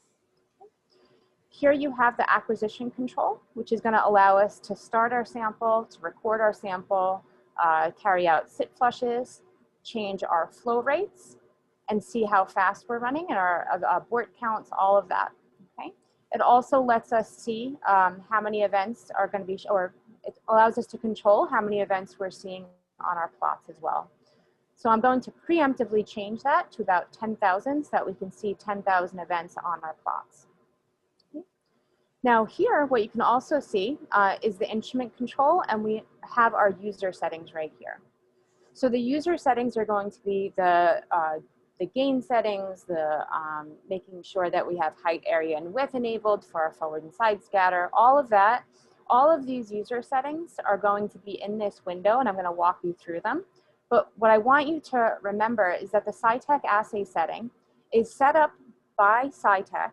Here you have the acquisition control, which is going to allow us to start our sample, to record our sample, carry out sit flushes, change our flow rates, and see how fast we're running and our abort counts, all of that. Okay. It also lets us see how many events are going to be, or it allows us to control how many events we're seeing on our plots as well. So I'm going to preemptively change that to about 10,000 so that we can see 10,000 events on our plots. Now here, what you can also see is the instrument control, and we have our user settings right here. So the user settings are going to be the gain settings, the making sure that we have height, area, and width enabled for our forward and side scatter, all of that. All of these user settings are going to be in this window, and I'm going to walk you through them. But what I want you to remember is that the Cytek assay setting is set up by Cytek,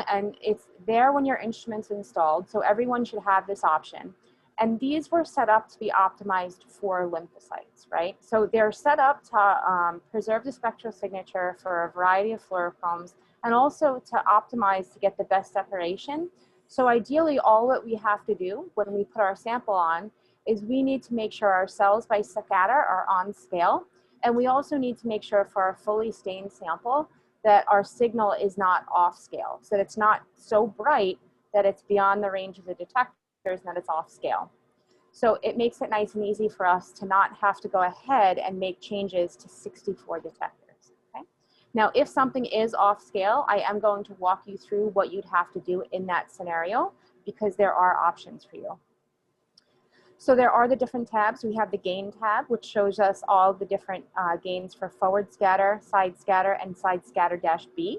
and it's there when your instrument's installed, so everyone should have this option. And these were set up to be optimized for lymphocytes, right? So they're set up to preserve the spectral signature for a variety of fluorochromes, and also to optimize to get the best separation. So ideally, all that we have to do when we put our sample on is we need to make sure our cells by scatter are on scale, and we also need to make sure for our fully stained sample that our signal is not off scale, so that it's not so bright that it's beyond the range of the detectors and that it's off scale. So it makes it nice and easy for us to not have to go ahead and make changes to 64 detectors, okay? Now, if something is off scale, I am going to walk you through what you'd have to do in that scenario, because there are options for you. So there are the different tabs. We have the gain tab, which shows us all the different gains for forward scatter, and side scatter -B.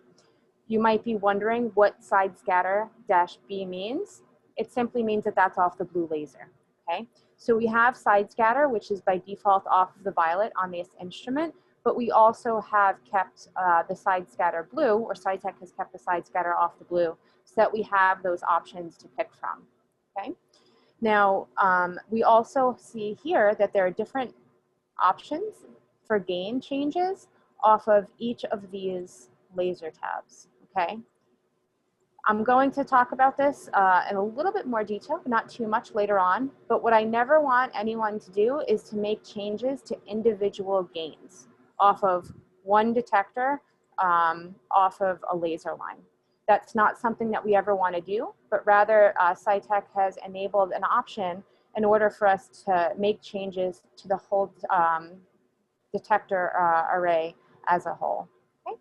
You might be wondering what side scatter -B means. It simply means that that's off the blue laser, okay? So we have side scatter, which is by default off of the violet on this instrument, but we also have kept the side scatter blue, or Cytek has kept the side scatter off the blue, so that we have those options to pick from, okay? Now, we also see here that there are different options for gain changes off of each of these laser tabs, okay? I'm going to talk about this in a little bit more detail, but not too much later on, but what I never want anyone to do is to make changes to individual gains off of one detector, off of a laser line. That's not something that we ever want to do, but rather Cytek has enabled an option in order for us to make changes to the whole detector array as a whole. Okay?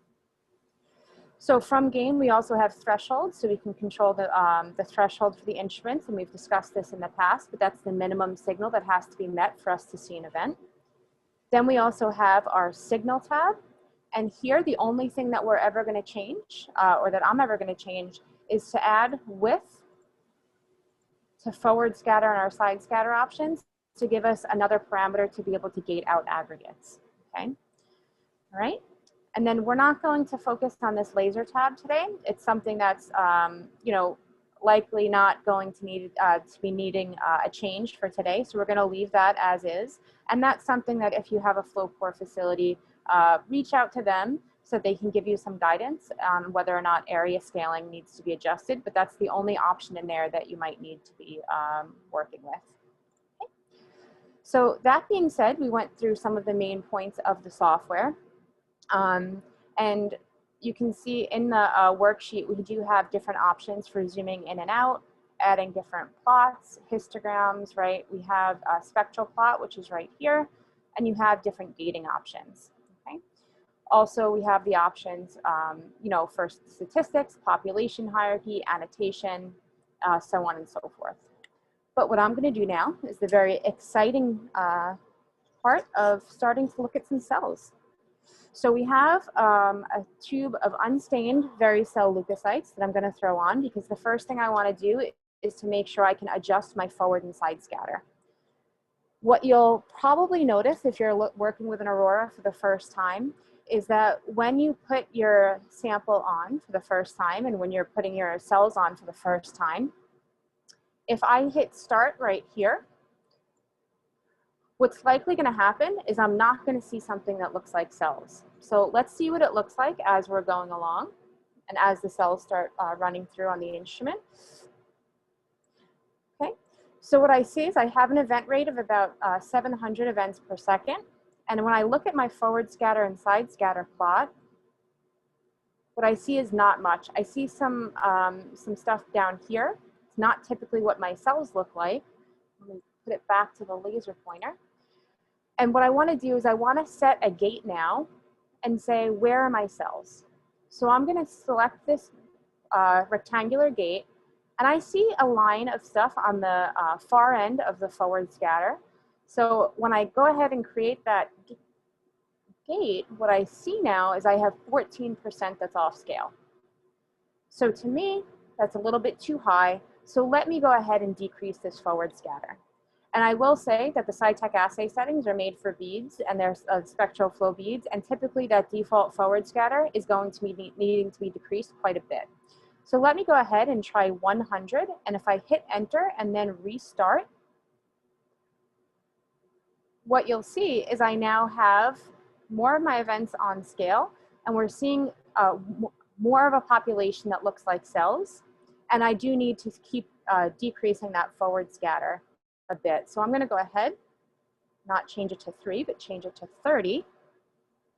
So from gain, we also have thresholds, so we can control the threshold for the instruments, and we've discussed this in the past, but that's the minimum signal that has to be met for us to see an event. Then we also have our signal tab. And here, the only thing that we're ever going to change, or that I'm ever going to change, is to add width to forward scatter and our side scatter options to give us another parameter to be able to gate out aggregates, okay? All right. And then we're not going to focus on this laser tab today. It's something that's, you know, likely not going to need to be needing a change for today. So we're going to leave that as is. And that's something that if you have a flow core facility, reach out to them so they can give you some guidance on whether or not area scaling needs to be adjusted. But that's the only option in there that you might need to be working with. Okay. So that being said, we went through some of the main points of the software. And you can see in the worksheet, we do have different options for zooming in and out, adding different plots, histograms, right? We have a spectral plot, which is right here, and you have different gating options, okay? Also, we have the options, you know, for statistics, population hierarchy, annotation, so on and so forth. But what I'm going to do now is the very exciting part of starting to look at some cells. So we have a tube of unstained varicell leukocytes that I'm going to throw on because the first thing I want to do is to make sure I can adjust my forward and side scatter. What you'll probably notice if you're working with an Aurora for the first time is that when you put your sample on for the first time and when you're putting your cells on for the first time, if I hit start right here, what's likely going to happen is I'm not going to see something that looks like cells. So let's see what it looks like as we're going along and as the cells start running through on the instrument. Okay, so what I see is I have an event rate of about 700 events per second. And when I look at my forward scatter and side scatter plot, what I see is not much. I see some stuff down here. It's not typically what my cells look like. Let me put it back to the laser pointer. And what I want to do is I want to set a gate now and say, where are my cells? So I'm going to select this rectangular gate, and I see a line of stuff on the far end of the forward scatter. So when I go ahead and create that gate, what I see now is I have 14% that's off scale. So to me, that's a little bit too high. So let me go ahead and decrease this forward scatter. And I will say that the Cytek assay settings are made for beads, and there's spectral flow beads, and typically that default forward scatter is going to be needing to be decreased quite a bit. So let me go ahead and try 100, and if I hit enter and then restart, what you'll see is I now have more of my events on scale, and we're seeing more of a population that looks like cells, and I do need to keep decreasing that forward scatter a bit. So I'm going to go ahead, not change it to 3, but change it to 30,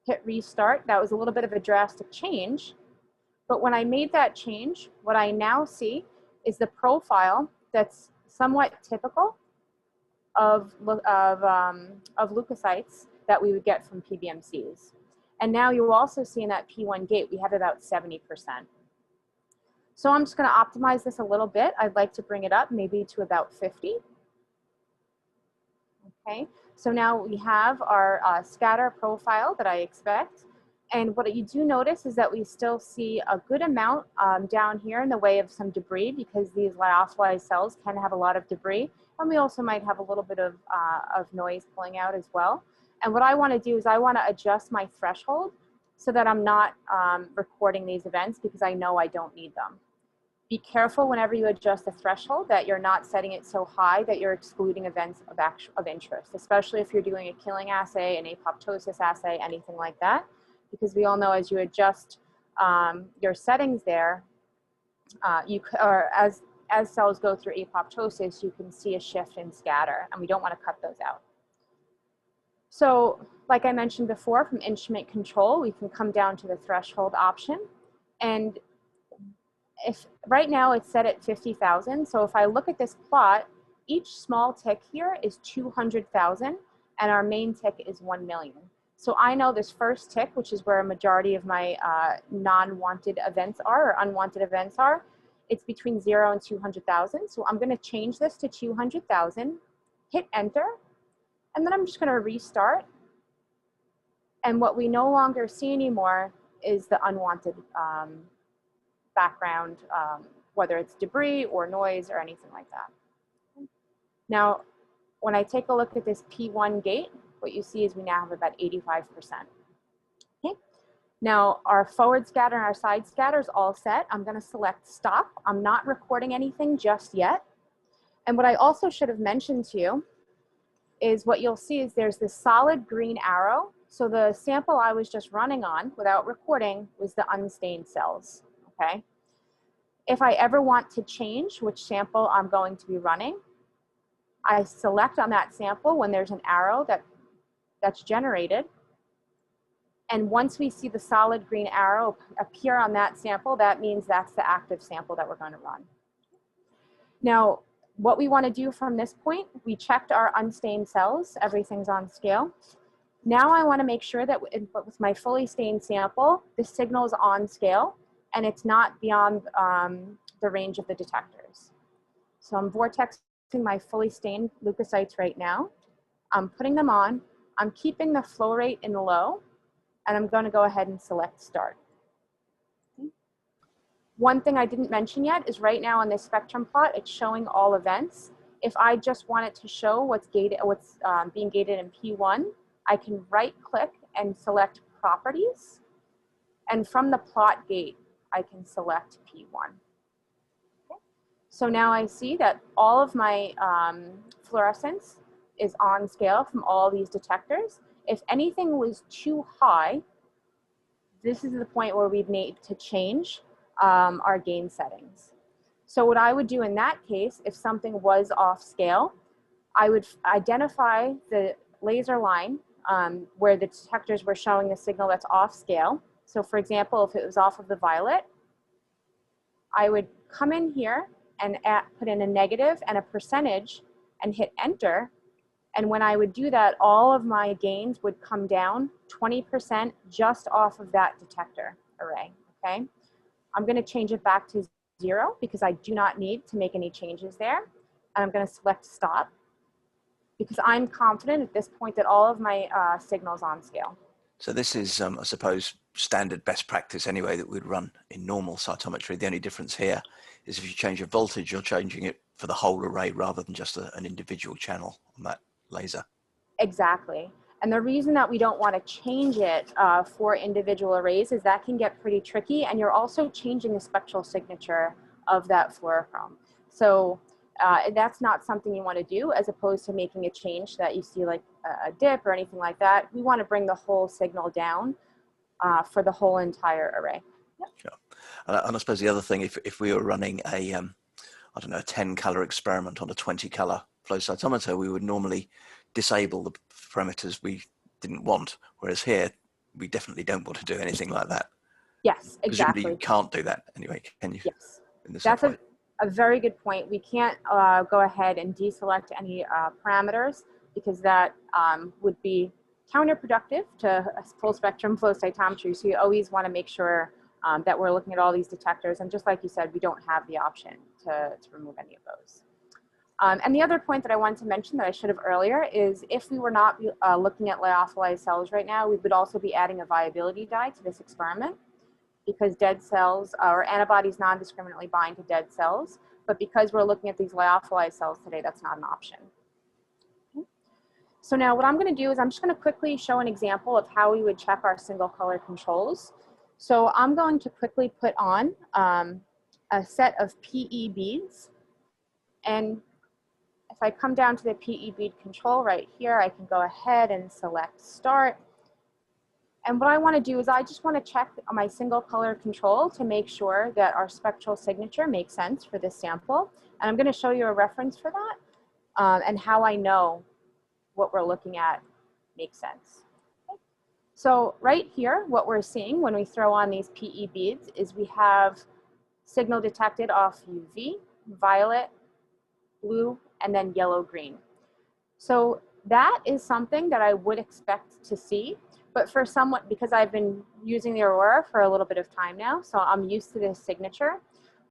hit restart. That was a little bit of a drastic change, but when I made that change, what I now see is the profile that's somewhat typical of leukocytes that we would get from PBMCs. And now you will also see in that P1 gate, we have about 70%. So I'm just going to optimize this a little bit. I'd like to bring it up maybe to about 50. Okay, so now we have our scatter profile that I expect. And what you do notice is that we still see a good amount down here in the way of some debris, because these lyophilized cells can have a lot of debris. And we also might have a little bit of noise pulling out as well. And what I want to do is I want to adjust my threshold so that I'm not recording these events, because I know I don't need them. Be careful whenever you adjust the threshold that you're not setting it so high that you're excluding events of interest, especially if you're doing a killing assay, an apoptosis assay, anything like that, because we all know as you adjust your settings there, as cells go through apoptosis, you can see a shift in scatter, and we don't want to cut those out. So like I mentioned before, from instrument control, we can come down to the threshold option. And if right now it's set at 50,000, so if I look at this plot, each small tick here is 200,000, and our main tick is 1 million. So I know this first tick, which is where a majority of my non-wanted events are, or unwanted events are, it's between 0 and 200,000. So I'm going to change this to 200,000, hit enter, and then I'm just going to restart. And what we no longer see anymore is the unwanted background, whether it's debris or noise or anything like that. Now, when I take a look at this P1 gate, what you see is we now have about 85%. Okay, Now our forward scatter and our side scatter is all set. I'm going to select stop. I'm not recording anything just yet. And what I also should have mentioned to you is what you'll see is there's this solid green arrow. So the sample I was just running on without recording was the unstained cells, okay? If I ever want to change which sample I'm going to be running, I select on that sample when there's an arrow that's generated. And once we see the solid green arrow appear on that sample, that means that's the active sample that we're going to run. Now, what we want to do from this point, we checked our unstained cells, everything's on scale. Now I want to make sure that with my fully stained sample, the signal is on scale and it's not beyond the range of the detectors. So I'm vortexing my fully stained leukocytes right now. I'm putting them on. I'm keeping the flow rate in low, and I'm going to go ahead and select start. One thing I didn't mention yet is right now on this spectrum plot, it's showing all events. If I just want it to show what's being gated in P1, I can right click and select properties. And from the plot gate, I can select P1. Okay. So now I see that all of my fluorescence is on scale from all these detectors. If anything was too high, this is the point where we'd need to change our gain settings. So what I would do in that case, if something was off scale, I would identify the laser line where the detectors were showing the signal that's off scale. So for example, if it was off of the violet, I would come in here and put in a negative and a percentage and hit enter. And when I would do that, all of my gains would come down 20% just off of that detector array, okay? I'm gonna change it back to 0 because I do not need to make any changes there. And I'm gonna select stop because I'm confident at this point that all of my signals on scale. So this is, I suppose, standard best practice anyway that we'd run in normal cytometry. The only difference here is if you change your voltage, you're changing it for the whole array rather than just an individual channel on that laser. Exactly. And the reason that we don't want to change it for individual arrays is that can get pretty tricky, and you're also changing the spectral signature of that fluorochrome. So that's not something you want to do, as opposed to making a change that you see like a dip or anything like that. We want to bring the whole signal down for the whole entire array. Yep. Sure. And I suppose the other thing, if we were running a, I don't know, a 10 color experiment on a 20 color flow cytometer, we would normally disable the parameters we didn't want. Whereas here, we definitely don't want to do anything like that. Yes, exactly. Presumably you can't do that anyway, can you? Yes, that's a very good point. We can't go ahead and deselect any parameters because that would be counterproductive to a full spectrum flow cytometry. So you always want to make sure that we're looking at all these detectors. And just like you said, we don't have the option to remove any of those. And the other point that I wanted to mention that I should have earlier is if we were not looking at lyophilized cells right now, we would also be adding a viability dye to this experiment because dead cells or antibodies non-discriminately bind to dead cells. But because we're looking at these lyophilized cells today, that's not an option. Okay. So now what I'm going to do is I'm just going to quickly show an example of how we would check our single color controls. So I'm going to quickly put on a set of PE beads. And if I come down to the PE bead control right here, I can go ahead and select start. And what I want to do is I just want to check my single color control to make sure that our spectral signature makes sense for this sample. And I'm going to show you a reference for that and how I know what we're looking at makes sense. Okay. So right here, what we're seeing when we throw on these PE beads is we have signal detected off UV, violet, blue, and then yellow-green. So that is something that I would expect to see, but for someone, because I've been using the Aurora for a little bit of time now, so I'm used to this signature.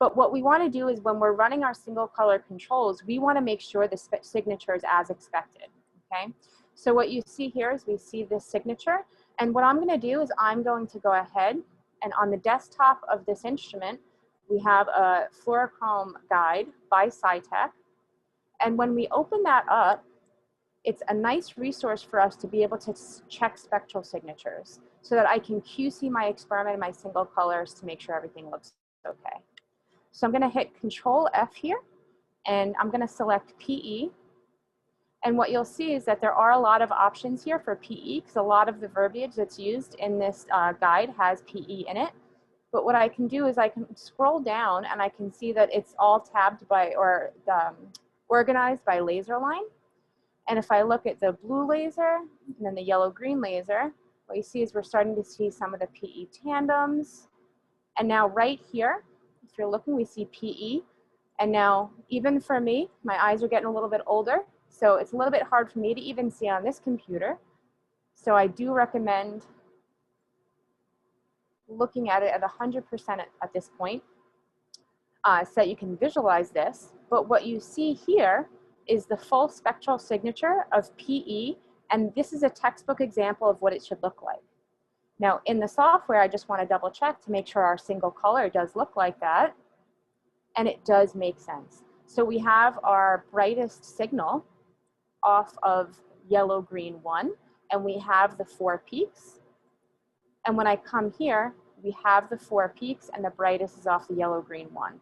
But what we want to do is when we're running our single color controls, we want to make sure the signature is as expected, okay? So what you see here is we see this signature, and what I'm going to do is I'm going to go ahead, and on the desktop of this instrument, we have a fluorochrome guide by Cytek. And when we open that up, it's a nice resource for us to be able to check spectral signatures. so that I can QC my experiment and my single colors to make sure everything looks okay. So I'm going to hit Control F here, and I'm going to select PE. And what you'll see is that there are a lot of options here for PE, because a lot of the verbiage that's used in this guide has PE in it. But what I can do is I can scroll down and I can see that it's all tabbed by, or organized by laser line. And if I look at the blue laser and then the yellow-green laser, what you see is we're starting to see some of the PE tandems. And now right here, if you're looking, we see PE. And now even for me, my eyes are getting a little bit older, so it's a little bit hard for me to even see on this computer. So I do recommend looking at it at 100% at this point, so that you can visualize this. But what you see here is the full spectral signature of PE, and this is a textbook example of what it should look like. Now in the software, I just want to double check to make sure our single color does look like that, and it does make sense. So we have our brightest signal off of yellow, green 1, and we have the 4 peaks. And when I come here, we have the 4 peaks and the brightest is off the yellow, green 1.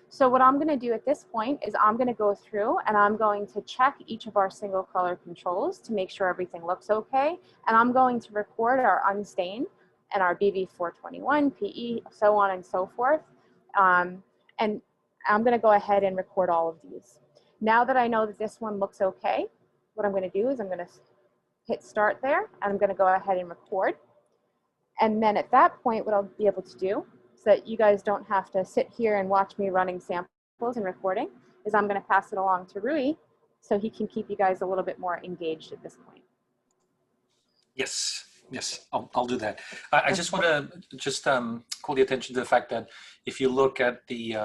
So what I'm going to do at this point is I'm going to go through and I'm going to check each of our single color controls to make sure everything looks okay. And I'm going to record our unstain and our BV421, PE, so on and so forth. And I'm going to go ahead and record all of these. Now that I know that this one looks okay, what I'm going to do is I'm going to hit start there, and I'm going to go ahead and record. And then at that point, what I'll be able to do, so that you guys don't have to sit here and watch me running samples and recording, is I'm going to pass it along to Rui, so he can keep you guys a little bit more engaged at this point. Yes, yes, I'll do that. I just want to call the attention to the fact that if you look at the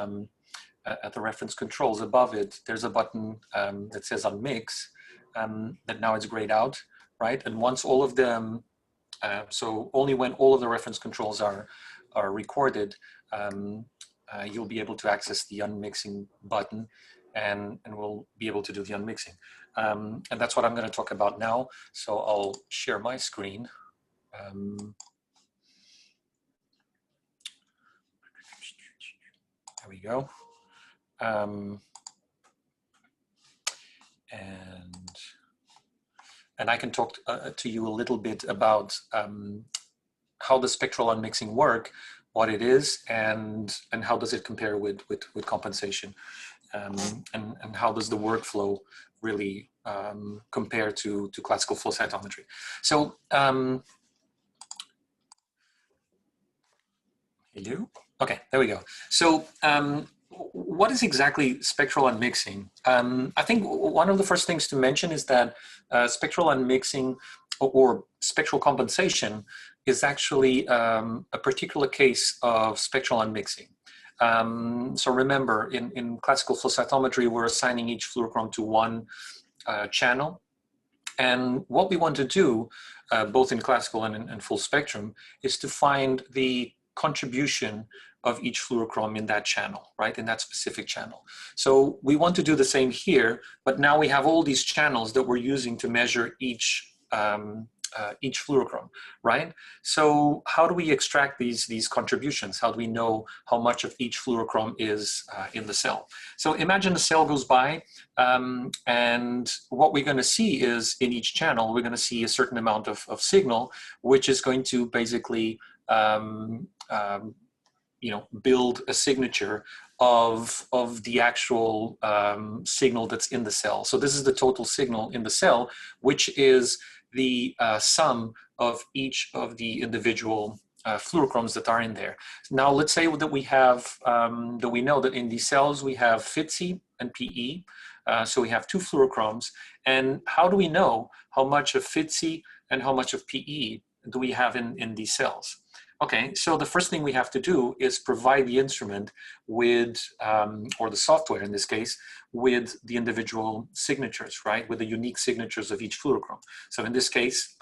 reference controls above it, there's a button that says Unmix, that now it's grayed out, right? And once all of them, so only when all of the reference controls are recorded, you'll be able to access the unmixing button, and we'll be able to do the unmixing. And that's what I'm going to talk about now. So I'll share my screen. There we go. And I can talk to you a little bit about how the spectral unmixing work, what it is, and how does it compare with compensation, and how does the workflow really compare to classical flow cytometry. So hello. Okay, there we go. So what is exactly spectral unmixing? I think one of the first things to mention is that spectral unmixing or spectral compensation is actually a particular case of spectral unmixing. So remember, in classical flow cytometry, we're assigning each fluorochrome to one channel. And what we want to do, both in classical and in full spectrum, is to find the contribution of each fluorochrome in that channel, right, in that specific channel. So we want to do the same here, but now we have all these channels that we're using to measure each fluorochrome, right? So how do we extract these contributions? How do we know how much of each fluorochrome is in the cell? So imagine a cell goes by, and what we're going to see is in each channel, we're going to see a certain amount of signal, which is going to basically build a signature of the actual signal that's in the cell. So this is the total signal in the cell, which is the sum of each of the individual fluorochromes that are in there. Now let's say that we have, that we know that in these cells we have FITC and PE. So we have 2 fluorochromes. And how do we know how much of FITC and how much of PE do we have in these cells? Okay, so the first thing we have to do is provide the instrument with, or the software in this case, with the individual signatures, right? With the unique signatures of each fluorochrome. So in this case,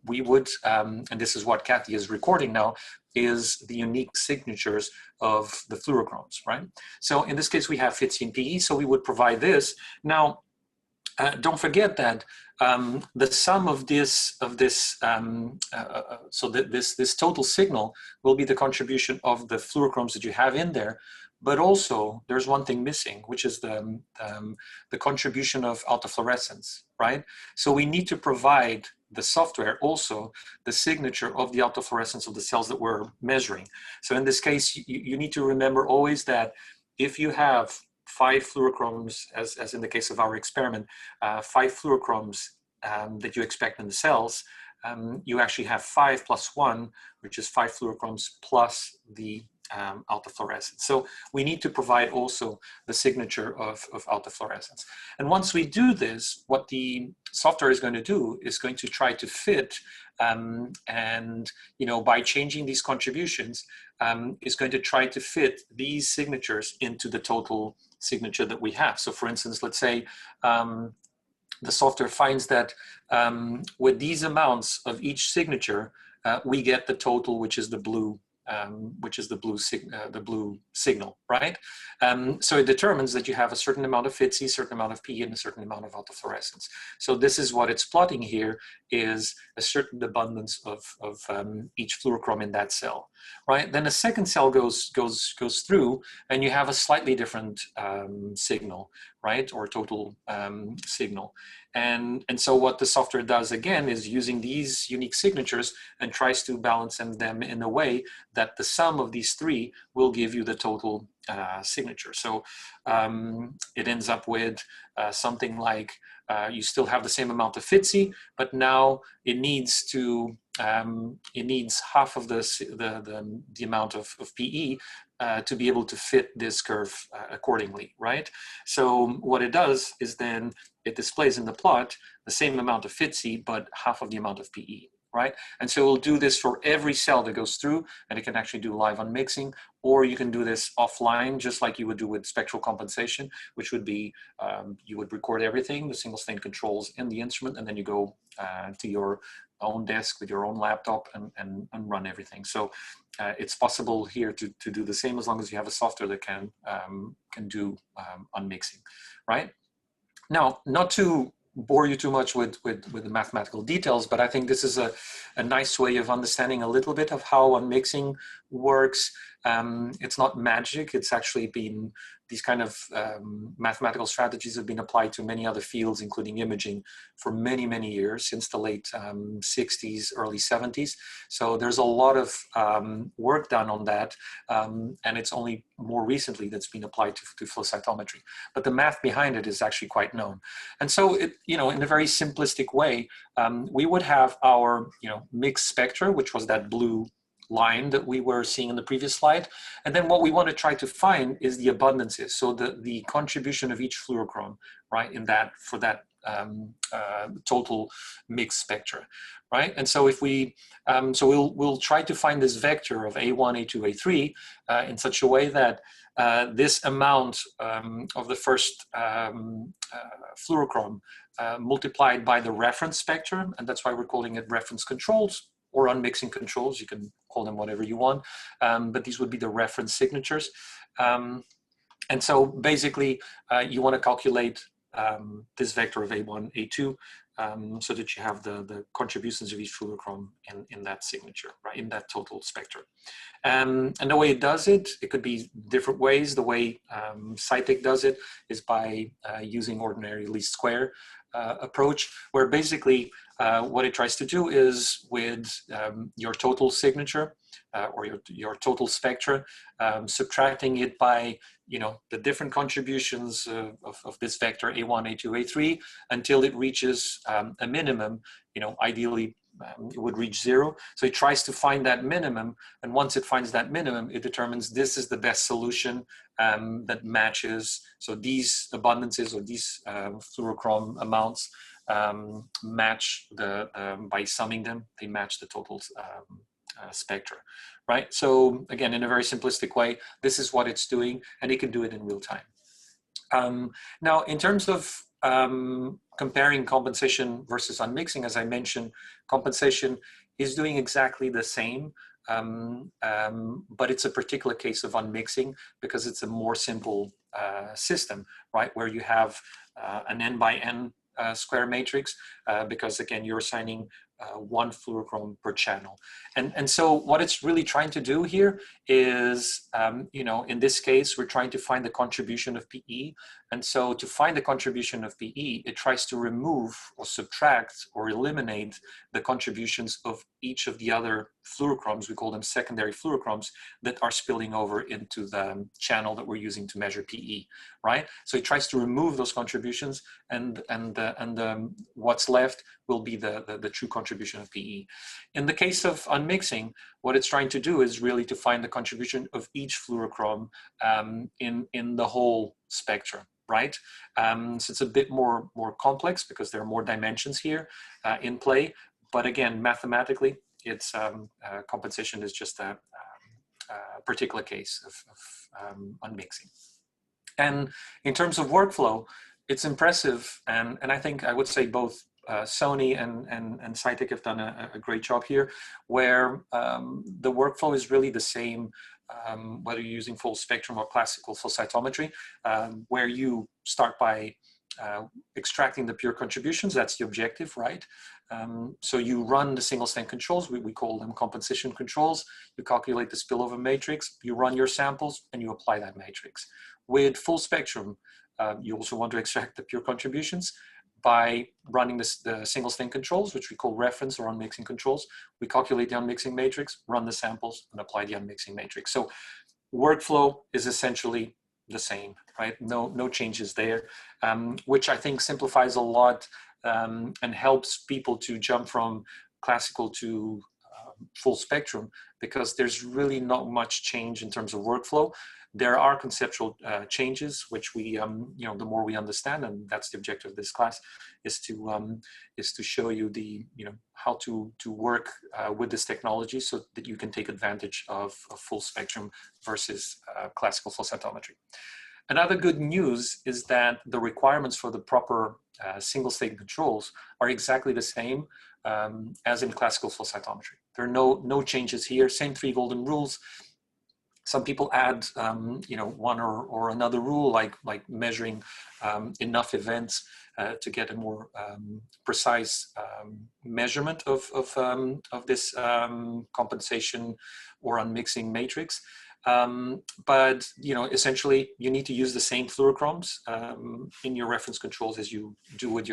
we would, and this is what Kathy is recording now, is the unique signatures of the fluorochromes, right? So in this case, we have FITC and PE, so we would provide this. Now, don't forget that the sum of this this total signal will be the contribution of the fluorochromes that you have in there. But also, there's one thing missing, which is the contribution of autofluorescence, right? So we need to provide the software also the signature of the autofluorescence of the cells that we're measuring. So in this case, you need to remember always that if you have 5 fluorochromes, as in the case of our experiment, 5 fluorochromes that you expect in the cells, you actually have 5 plus 1, which is 5 fluorochromes plus the autofluorescence. So we need to provide also the signature of autofluorescence. And once we do this, what the software is going to do is going to try to fit, and by changing these contributions, is going to try to fit these signatures into the total signature that we have. So for instance, let's say the software finds that with these amounts of each signature, we get the total, which is the blue signal, right? So it determines that you have a certain amount of FITC, a certain amount of P, and a certain amount of autofluorescence. So this is what it's plotting here, is a certain abundance of each fluorochrome in that cell, right? Then a second cell goes through, and you have a slightly different signal, right, or total signal. And so what the software does again is using these unique signatures and tries to balance them in a way that the sum of these 3 will give you the total signature. So it ends up with something like you still have the same amount of FITC, but now it needs half of the amount of PE to be able to fit this curve accordingly, right? So what it does is then it displays in the plot the same amount of FITC, but half of the amount of PE, right? And so we'll do this for every cell that goes through, and it can actually do live unmixing, or you can do this offline, just like you would do with spectral compensation, which would be, you would record everything, the single stain controls in the instrument, and then you go to your own desk with your own laptop and run everything. So it's possible here to do the same, as long as you have a software that can do unmixing, right? Now, not to bore you too much with the mathematical details, but I think this is a nice way of understanding a little bit of how unmixing works. It's not magic. It's actually been, these kind of mathematical strategies have been applied to many other fields, including imaging, for many, many years, since the late 60s, early 70s. So there's a lot of work done on that, and it's only more recently that's been applied to flow cytometry. But the math behind it is actually quite known. And so, in a very simplistic way, we would have our, mixed spectra, which was that blue line that we were seeing in the previous slide. And then what we want to try to find is the abundances. So the contribution of each fluorochrome, right, for that total mixed spectra, right? And so if we, we'll try to find this vector of A1, A2, A3 in such a way that this amount of the first fluorochrome multiplied by the reference spectrum, and that's why we're calling it reference controls, or unmixing controls, you can call them whatever you want, but these would be the reference signatures. And so basically, you want to calculate this vector of A1, A2, so that you have the contributions of each fluorochrome in that signature, right, in that total spectrum. And the way it does it, it could be different ways. The way Cytek does it is by using ordinary least square approach, where basically what it tries to do is with your total signature or your total spectra, subtracting it by the different contributions of this vector A1, A2, A3 until it reaches a minimum. Ideally it would reach 0. So it tries to find that minimum, and once it finds that minimum, it determines this is the best solution that matches. So these abundances or these fluorochrome amounts match by summing them, they match the total spectra, right? So again, in a very simplistic way, this is what it's doing, and it can do it in real time. Now, in terms of comparing compensation versus unmixing, as I mentioned, compensation is doing exactly the same, but it's a particular case of unmixing because it's a more simple system, right? Where you have an n by n square matrix because again, you're assigning one fluorochrome per channel. And so what it's really trying to do here is, you know, in this case, we're trying to find the contribution of PE. And so to find the contribution of PE, it tries to remove or subtract or eliminate the contributions of each of the other fluorochromes, we call them secondary fluorochromes, that are spilling over into the channel that we're using to measure PE, right? So it tries to remove those contributions, and what's left will be the true contribution of PE. In the case of unmixing, what it's trying to do is really to find the contribution of each fluorochrome in the whole spectrum, right? So it's a bit more complex because there are more dimensions here in play. But again, mathematically, it's compensation is just a particular case of unmixing. And in terms of workflow, it's impressive, and I think I would say both Sony and Cytek have done a great job here, where the workflow is really the same, whether you're using full spectrum or classical flow cytometry, where you start by extracting the pure contributions. That's the objective, right? So you run the single stand controls, we call them compensation controls. You calculate the spillover matrix, you run your samples, and you apply that matrix. With full spectrum, you also want to extract the pure contributions by running the single stand controls, which we call reference or unmixing controls. We calculate the unmixing matrix, run the samples, and apply the unmixing matrix. So workflow is essentially the same, right? No changes there, which I think simplifies a lot and helps people to jump from classical to full spectrum, because there's really not much change in terms of workflow. There are conceptual changes, which we, you know, the more we understand, and that's the objective of this class, is to show you the, you know, how to work with this technology so that you can take advantage of full spectrum versus classical flow cytometry. Another good news is that the requirements for the proper single state controls are exactly the same as in classical flow cytometry. There are no changes here. Same 3 golden rules. Some people add, you know, one or another rule, like measuring enough events to get a more precise measurement of this compensation or unmixing matrix. But you know, essentially, you need to use the same fluorochromes in your reference controls as you do with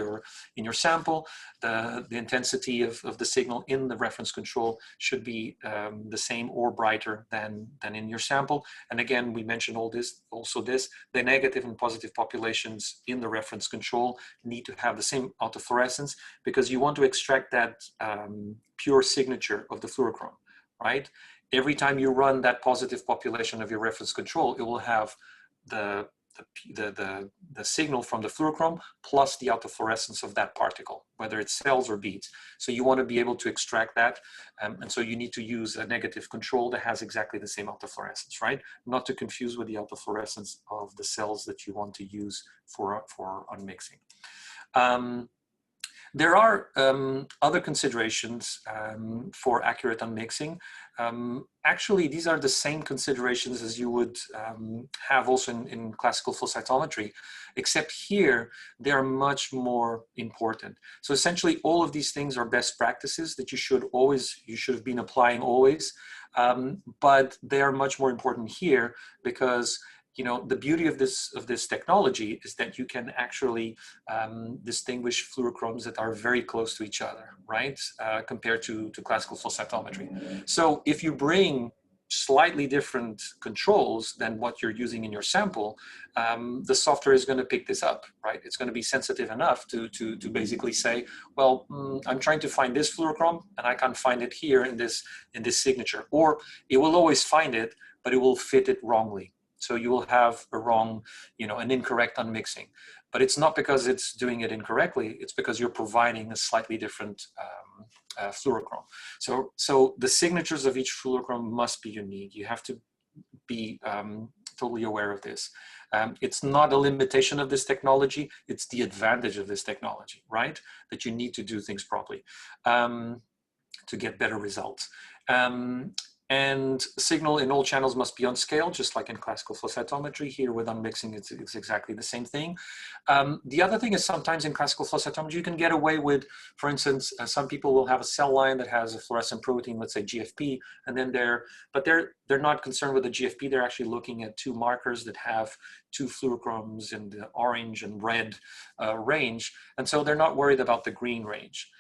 in your sample. The intensity of the signal in the reference control should be the same or brighter than in your sample. And again, we mentioned the negative and positive populations in the reference control need to have the same autofluorescence, because you want to extract that pure signature of the fluorochrome, right? Every time you run that positive population of your reference control, it will have the signal from the fluorochrome plus the autofluorescence of that particle, whether it's cells or beads. So you want to be able to extract that. And so you need to use a negative control that has exactly the same autofluorescence, right? Not to confuse with the autofluorescence of the cells that you want to use for unmixing. There are other considerations for accurate unmixing. Actually, these are the same considerations as you would have also in classical flow cytometry, except here they're much more important. So essentially, all of these things are best practices that you should have been applying always, but they are much more important here because, you know, the beauty of this technology is that you can actually distinguish fluorochromes that are very close to each other, right? Compared to classical flow cytometry. So if you bring slightly different controls than what you're using in your sample, the software is going to pick this up, right? It's going to be sensitive enough to basically say, well, I'm trying to find this fluorochrome and I can't find it here in this signature, or it will always find it, but it will fit it wrongly. So you will have a wrong, you know, an incorrect unmixing. But it's not because it's doing it incorrectly, it's because you're providing a slightly different fluorochrome. So the signatures of each fluorochrome must be unique. You have to be totally aware of this. It's not a limitation of this technology, it's the advantage of this technology, right? That you need to do things properly to get better results. And signal in all channels must be on scale, just like in classical flow cytometry. Here with unmixing, it's exactly the same thing. The other thing is sometimes in classical flow cytometry, you can get away with, for instance, some people will have a cell line that has a fluorescent protein, let's say GFP, and then they're not concerned with the GFP. They're actually looking at two markers that have two fluorochromes in the orange and red range. And so they're not worried about the green range.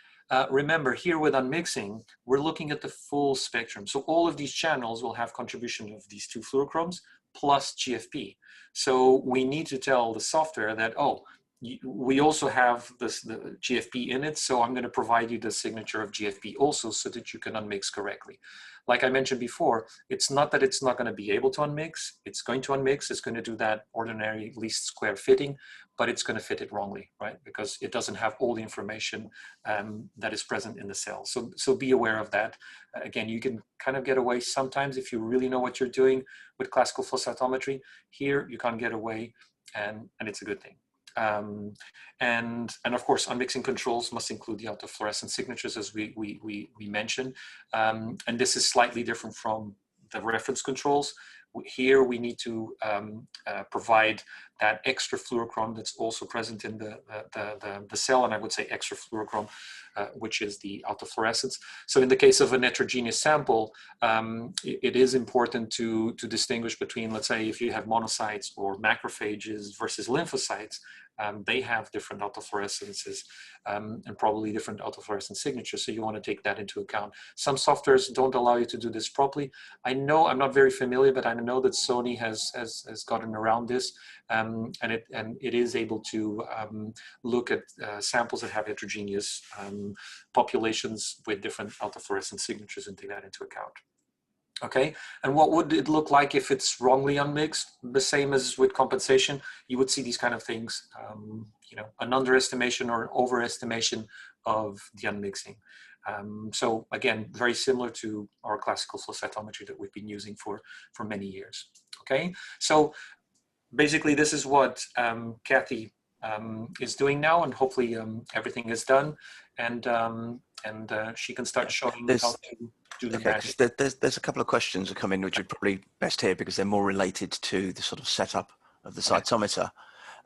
Remember, here with unmixing, we're looking at the full spectrum. So all of these channels will have contribution of these two fluorochromes plus GFP. So we need to tell the software that, oh, we also have the GFP in it, so I'm going to provide you the signature of GFP also so that you can unmix correctly. Like I mentioned before, it's not that it's not going to be able to unmix. It's going to unmix. It's going to do that ordinary least square fitting, but it's going to fit it wrongly, right? Because it doesn't have all the information that is present in the cell. So be aware of that. Again, you can kind of get away sometimes if you really know what you're doing with classical flow cytometry. Here, you can't get away, and it's a good thing. And of course, unmixing controls must include the autofluorescence signatures, as we mentioned. And this is slightly different from the reference controls. Here we need to provide that extra fluorochrome that's also present in the cell, and I would say extra fluorochrome, which is the autofluorescence. So in the case of an heterogeneous sample, it is important to distinguish between, let's say, if you have monocytes or macrophages versus lymphocytes. They have different autofluorescences and probably different autofluorescence signatures, so you want to take that into account. Some softwares don't allow you to do this properly. I know, I'm not very familiar, but I know that Sony has gotten around this, and it is able to look at samples that have heterogeneous populations with different autofluorescence signatures and take that into account. Okay, and what would it look like if it's wrongly unmixed? The same as with compensation, you would see these kind of things, you know, an underestimation or an overestimation of the unmixing. So again, very similar to our classical flow cytometry that we've been using for many years. Okay, so basically this is what Kathy is doing now, and hopefully everything is done, and she can start showing how to do the magic. There's a couple of questions that come in which are probably best here because they're more related to the sort of setup of the cytometer.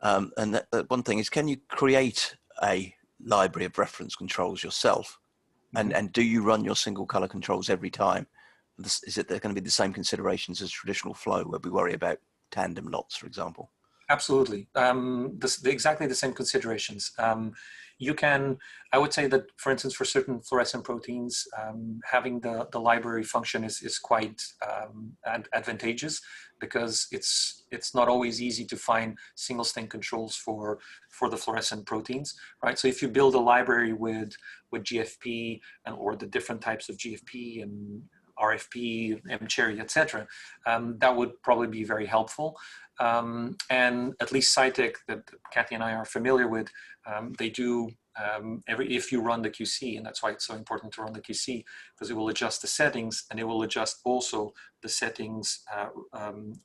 And that one thing is, can you create a library of reference controls yourself? And do you run your single color controls every time? Is it going to be the same considerations as traditional flow where we worry about tandem lots, for example? Absolutely. Exactly the same considerations. You can, I would say that, for instance, for certain fluorescent proteins, having the library function is quite advantageous because it's not always easy to find single stain controls for the fluorescent proteins, right? So if you build a library with GFP or the different types of GFP and RFP, M-Cherry, etc., that would probably be very helpful. And at least Cytek, that Kathy and I are familiar with, they do if you run the QC, and that's why it's so important to run the QC, because it will adjust the settings and it will adjust also the settings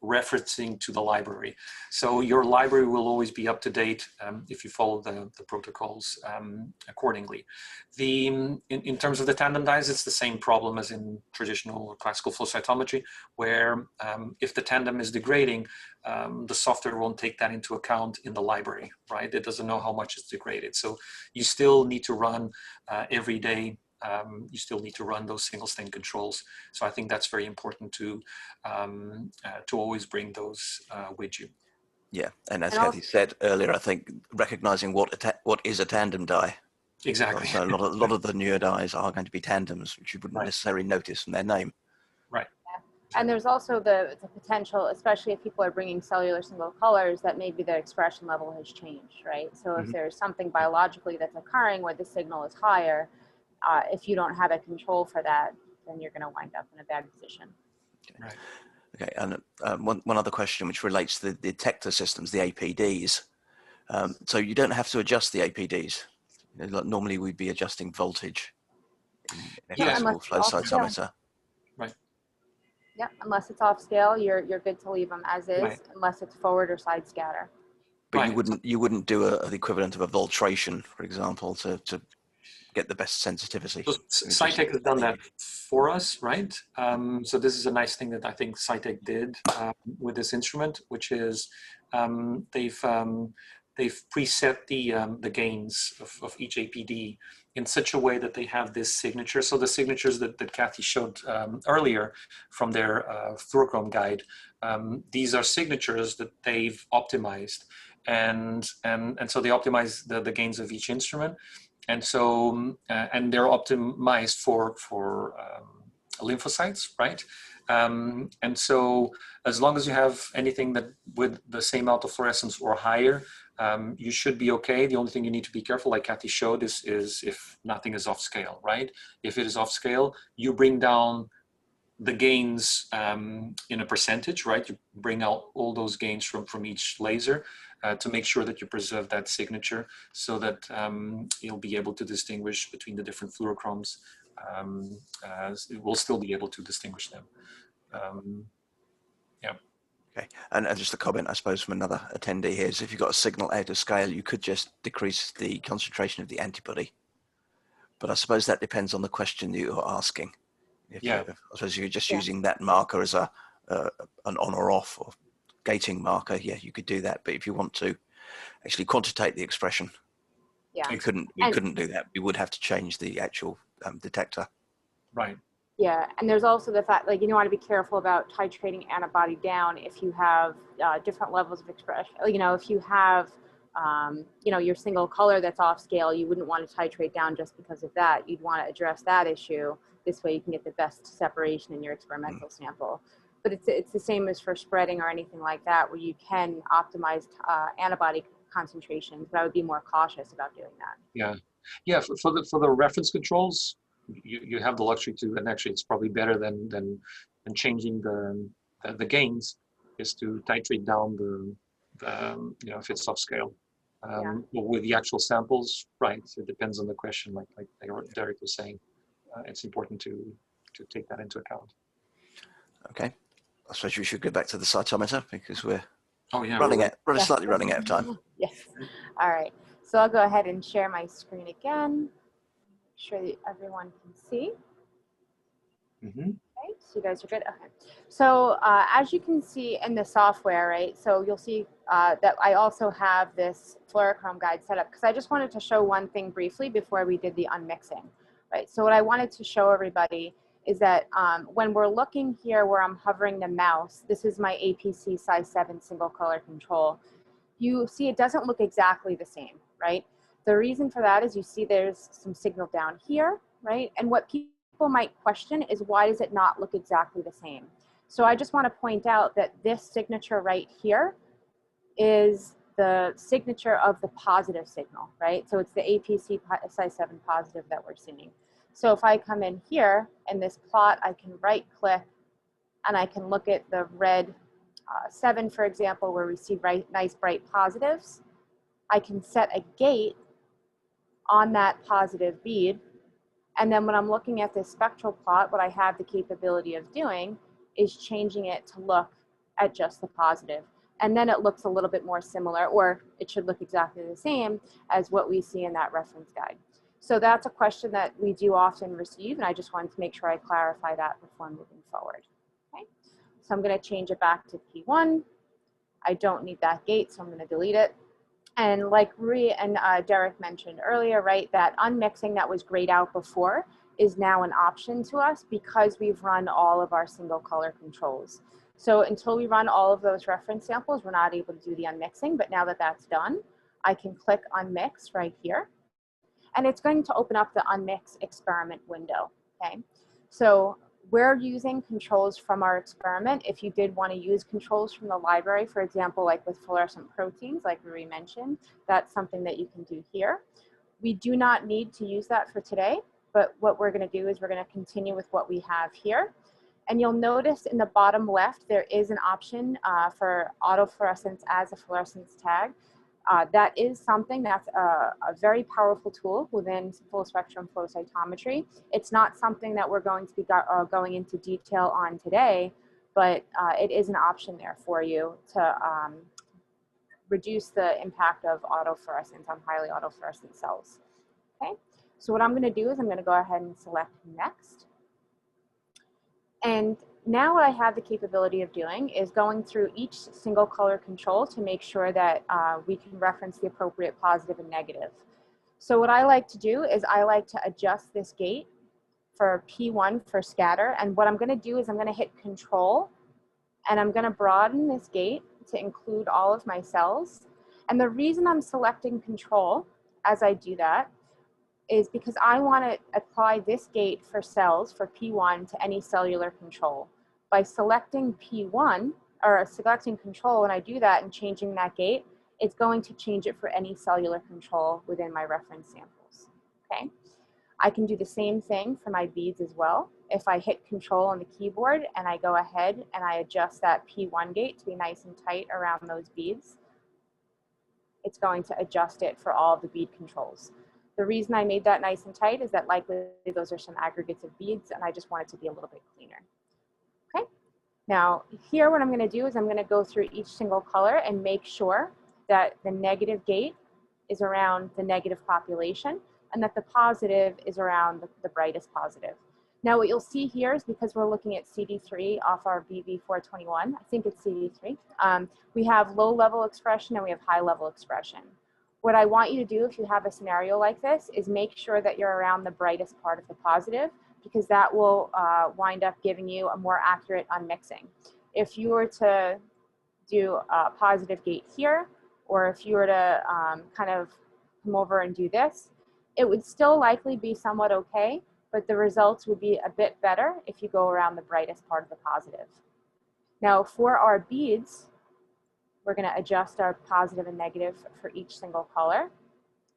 referencing to the library. So your library will always be up to date if you follow the protocols accordingly. In terms of the tandem dyes, it's the same problem as in traditional or classical flow cytometry, where if the tandem is degrading, the software won't take that into account in the library, right? It doesn't know how much it's degraded. So you still need to run every day. You still need to run those single stain controls. So I think that's very important to always bring those with you. Yeah, and as Kathy said earlier, I think recognizing what is a tandem dye. Exactly. So a lot of the newer dyes are going to be tandems, which you wouldn't necessarily notice from their name. Right. And there's also the potential, especially if people are bringing cellular single colors, that maybe the expression level has changed, right? So if there's something biologically that's occurring where the signal is higher, if you don't have a control for that, then you're going to wind up in a bad position. Right. Okay, and one other question which relates to the detector systems, the APDs. So you don't have to adjust the APDs. You know, normally we'd be adjusting voltage in a classical flow cytometer. Right. Yeah, unless it's off scale, you're good to leave them as is, unless it's forward or side scatter. But you wouldn't do the equivalent of a voltration, for example, to get the best sensitivity. So Cytek has done that for us, right? So this is a nice thing that I think Cytek did with this instrument, which is they've preset the gains of each APD in such a way that they have this signature. So the signatures that Kathy showed earlier from their fluorochrome guide, these are signatures that they've optimized, and so they optimize the gains of each instrument. And so, and they're optimized for lymphocytes, right? And so, as long as you have anything that with the same autofluorescence or higher, you should be okay. The only thing you need to be careful, like Kathy showed, is if nothing is off scale, right? If it is off scale, you bring down the gains in a percentage, right? You bring out all those gains from each laser to make sure that you preserve that signature, so that you'll be able to distinguish between the different fluorochromes. It will still be able to distinguish them. Yeah. Okay, and just a comment, I suppose, from another attendee here is if you've got a signal out of scale, you could just decrease the concentration of the antibody. But I suppose that depends on the question that you're asking. I suppose you're just using that marker as an on or off or gating marker. Yeah, you could do that. But if you want to actually quantitate the expression, we couldn't do that. We would have to change the actual detector. Right. Yeah, and there's also the fact, like, you want to be careful about titrating antibody down if you have different levels of expression. You know, if you have, you know, your single color that's off scale, you wouldn't want to titrate down just because of that. You'd want to address that issue. This way you can get the best separation in your experimental sample. But it's the same as for spreading or anything like that, where you can optimize antibody concentrations, but I would be more cautious about doing that. Yeah, yeah. For the reference controls, you have the luxury to, and actually it's probably better than changing the gains, is to titrate down the you know, if it's off scale. With the actual samples, right? It depends on the question, like Derek was saying. It's important to take that into account. Okay, I suppose we should go back to the cytometer because we're slightly running out of time. Yes. All right. So I'll go ahead and share my screen again. Make sure that everyone can see. Okay, so you guys are good. Okay. So as you can see in the software, right? So you'll see that I also have this fluorochrome guide set up because I just wanted to show one thing briefly before we did the unmixing, right? So what I wanted to show everybody is that when we're looking here where I'm hovering the mouse, this is my APC size 7 single color control. You see it doesn't look exactly the same, right? The reason for that is you see there's some signal down here, right? And what people might question is, why does it not look exactly the same? So I just want to point out that this signature right here is the signature of the positive signal, right? So it's the APC size 7 positive that we're seeing. So if I come in here in this plot, I can right click and I can look at the red 7, for example, where we see nice bright positives. I can set a gate on that positive bead. And then when I'm looking at this spectral plot, what I have the capability of doing is changing it to look at just the positive. And then it looks a little bit more similar, or it should look exactly the same as what we see in that reference guide. So that's a question that we do often receive, and I just wanted to make sure I clarify that before moving forward. Okay, so I'm going to change it back to P1. I don't need that gate, so I'm going to delete it. And like Rui and Derek mentioned earlier, right, that unmixing that was grayed out before is now an option to us because we've run all of our single color controls. So until we run all of those reference samples, we're not able to do the unmixing, but now that that's done, I can click unmix right here. And it's going to open up the unmix experiment window, okay? So we're using controls from our experiment. If you did want to use controls from the library, for example, like with fluorescent proteins, like Rui mentioned, that's something that you can do here. We do not need to use that for today, but what we're going to do is we're going to continue with what we have here. And you'll notice in the bottom left, there is an option for autofluorescence as a fluorescence tag. That is something that's a very powerful tool within full spectrum flow cytometry. It's not something that we're going to be going into detail on today, but it is an option there for you to reduce the impact of autofluorescence on highly autofluorescent cells. Okay, so what I'm going to do is I'm going to go ahead and select next. And now what I have the capability of doing is going through each single color control to make sure that we can reference the appropriate positive and negative. So what I like to do is I like to adjust this gate for P1 for scatter. And what I'm going to do is I'm going to hit Control, and I'm going to broaden this gate to include all of my cells. And the reason I'm selecting Control as I do that is because I want to apply this gate for cells for P1 to any cellular control. By selecting P1, or selecting Control, when I do that and changing that gate, it's going to change it for any cellular control within my reference samples, okay? I can do the same thing for my beads as well. If I hit Control on the keyboard and I go ahead and I adjust that P1 gate to be nice and tight around those beads, it's going to adjust it for all of the bead controls. The reason I made that nice and tight is that likely those are some aggregates of beads and I just want it to be a little bit cleaner. Okay, now here what I'm going to do is I'm going to go through each single color and make sure that the negative gate is around the negative population and that the positive is around the brightest positive. Now what you'll see here is because we're looking at CD3 off our BB421, I think it's CD3, we have low level expression and we have high level expression. What I want you to do if you have a scenario like this is make sure that you're around the brightest part of the positive, because that will wind up giving you a more accurate unmixing. If you were to do a positive gate here, or if you were to kind of come over and do this, it would still likely be somewhat okay, but the results would be a bit better if you go around the brightest part of the positive. Now for our beads, we're going to adjust our positive and negative for each single color,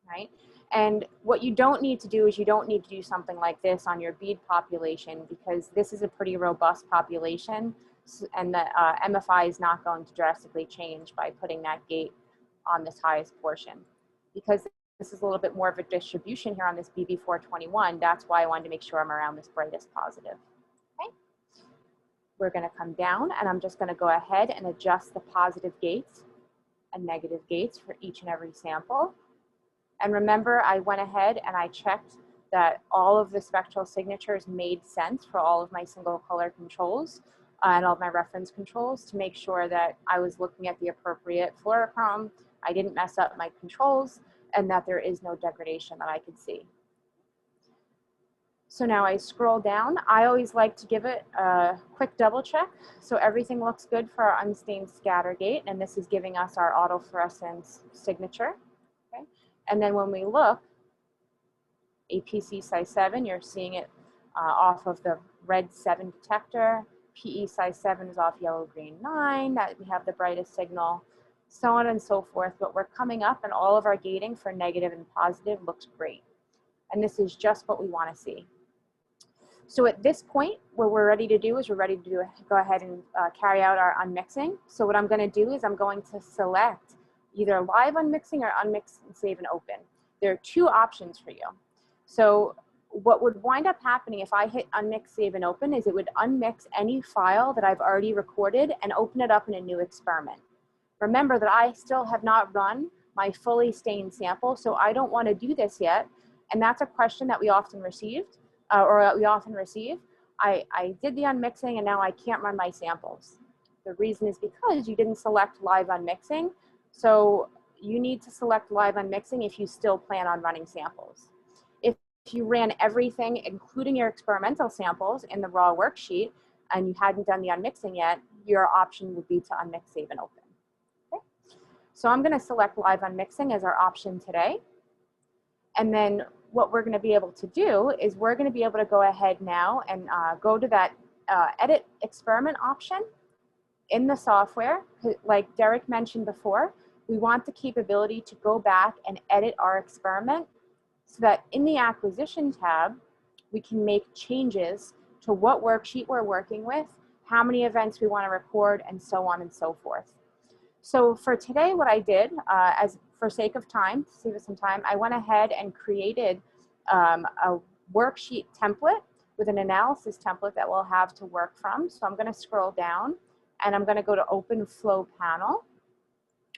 right? And what you don't need to do is you don't need to do something like this on your bead population, because this is a pretty robust population and the MFI is not going to drastically change by putting that gate on this highest portion. Because this is a little bit more of a distribution here on this BB421, that's why I wanted to make sure I'm around this brightest positive. Okay. We're going to come down and I'm just going to go ahead and adjust the positive gates and negative gates for each and every sample. And remember, I went ahead and I checked that all of the spectral signatures made sense for all of my single color controls and all of my reference controls to make sure that I was looking at the appropriate fluorochrome, I didn't mess up my controls, and that there is no degradation that I could see. So now I scroll down. I always like to give it a quick double check. So everything looks good for our unstained scatter gate, and this is giving us our autofluorescence signature. Okay? And then when we look, APC size 7, you're seeing it off of the red 7 detector. PE size 7 is off yellow green 9, that we have the brightest signal, so on and so forth. But we're coming up and all of our gating for negative and positive looks great. And this is just what we want to see. So at this point, what we're ready to do is we're ready to go ahead and carry out our unmixing. So what I'm going to do is I'm going to select either live unmixing or unmix and save and open. There are two options for you. So what would wind up happening if I hit unmix, save, and open is it would unmix any file that I've already recorded and open it up in a new experiment. Remember that I still have not run my fully stained sample, so I don't want to do this yet. And that's a question that we often received, we often receive. I did the unmixing and now I can't run my samples. The reason is because you didn't select live unmixing. So you need to select live unmixing if you still plan on running samples. If you ran everything, including your experimental samples in the raw worksheet, and you hadn't done the unmixing yet, your option would be to unmix, save, and open. Okay? So I'm going to select live unmixing as our option today. And then what we're going to be able to do is we're going to be able to go ahead now and go to that edit experiment option in the software. Like Derek mentioned before, we want the capability to go back and edit our experiment so that in the acquisition tab, we can make changes to what worksheet we're working with, how many events we want to record, and so on and so forth. So for today, what I did, for sake of time, to save us some time, I went ahead and created a worksheet template with an analysis template that we'll have to work from. So I'm going to scroll down and I'm going to go to OpenFlow panel.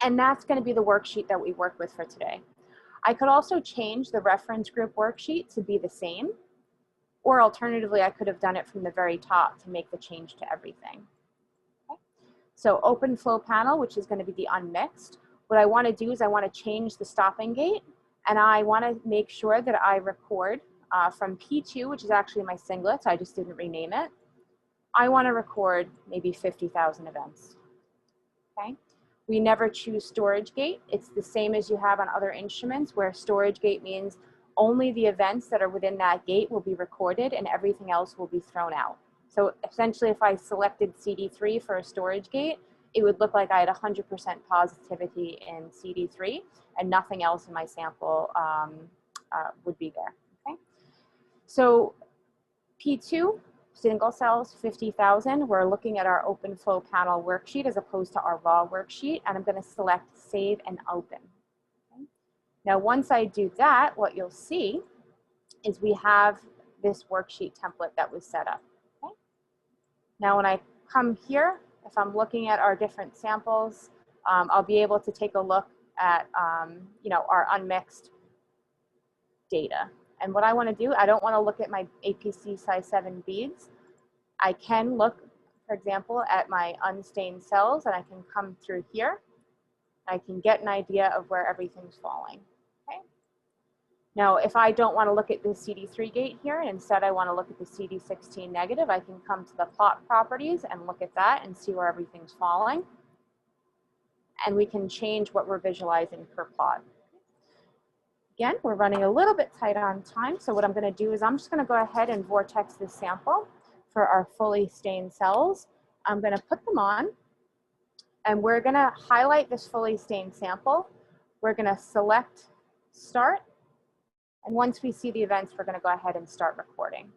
And that's going to be the worksheet that we work with for today. I could also change the reference group worksheet to be the same, or alternatively, I could have done it from the very top to make the change to everything. Okay. So OpenFlow panel, which is going to be the unmixed, what I want to do is I want to change the stopping gate, and I want to make sure that I record from P2, which is actually my singlet, I just didn't rename it. I want to record maybe 50,000 events. Okay. We never choose storage gate. It's the same as you have on other instruments, where storage gate means only the events that are within that gate will be recorded and everything else will be thrown out. So essentially, if I selected CD3 for a storage gate, it would look like I had 100% positivity in CD3 and nothing else in my sample would be there. Okay. So P2, single cells, 50,000. We're looking at our OpenFlow panel worksheet as opposed to our raw worksheet, and I'm going to select save and open. Okay. Now, once I do that, what you'll see is we have this worksheet template that was set up. Okay. Now, when I come here, if I'm looking at our different samples, I'll be able to take a look at our unmixed data. And what I want to do, I don't want to look at my APC size 7 beads. I can look, for example, at my unstained cells, and I can come through here. I can get an idea of where everything's falling. Okay. Now, if I don't want to look at the CD3 gate here, and instead I want to look at the CD16 negative, I can come to the plot properties and look at that and see where everything's falling. And we can change what we're visualizing per plot. Again, we're running a little bit tight on time, so what I'm going to do is I'm just going to go ahead and vortex this sample for our fully stained cells. I'm going to put them on, and we're going to highlight this fully stained sample. We're going to select start, and once we see the events, we're going to go ahead and start recording.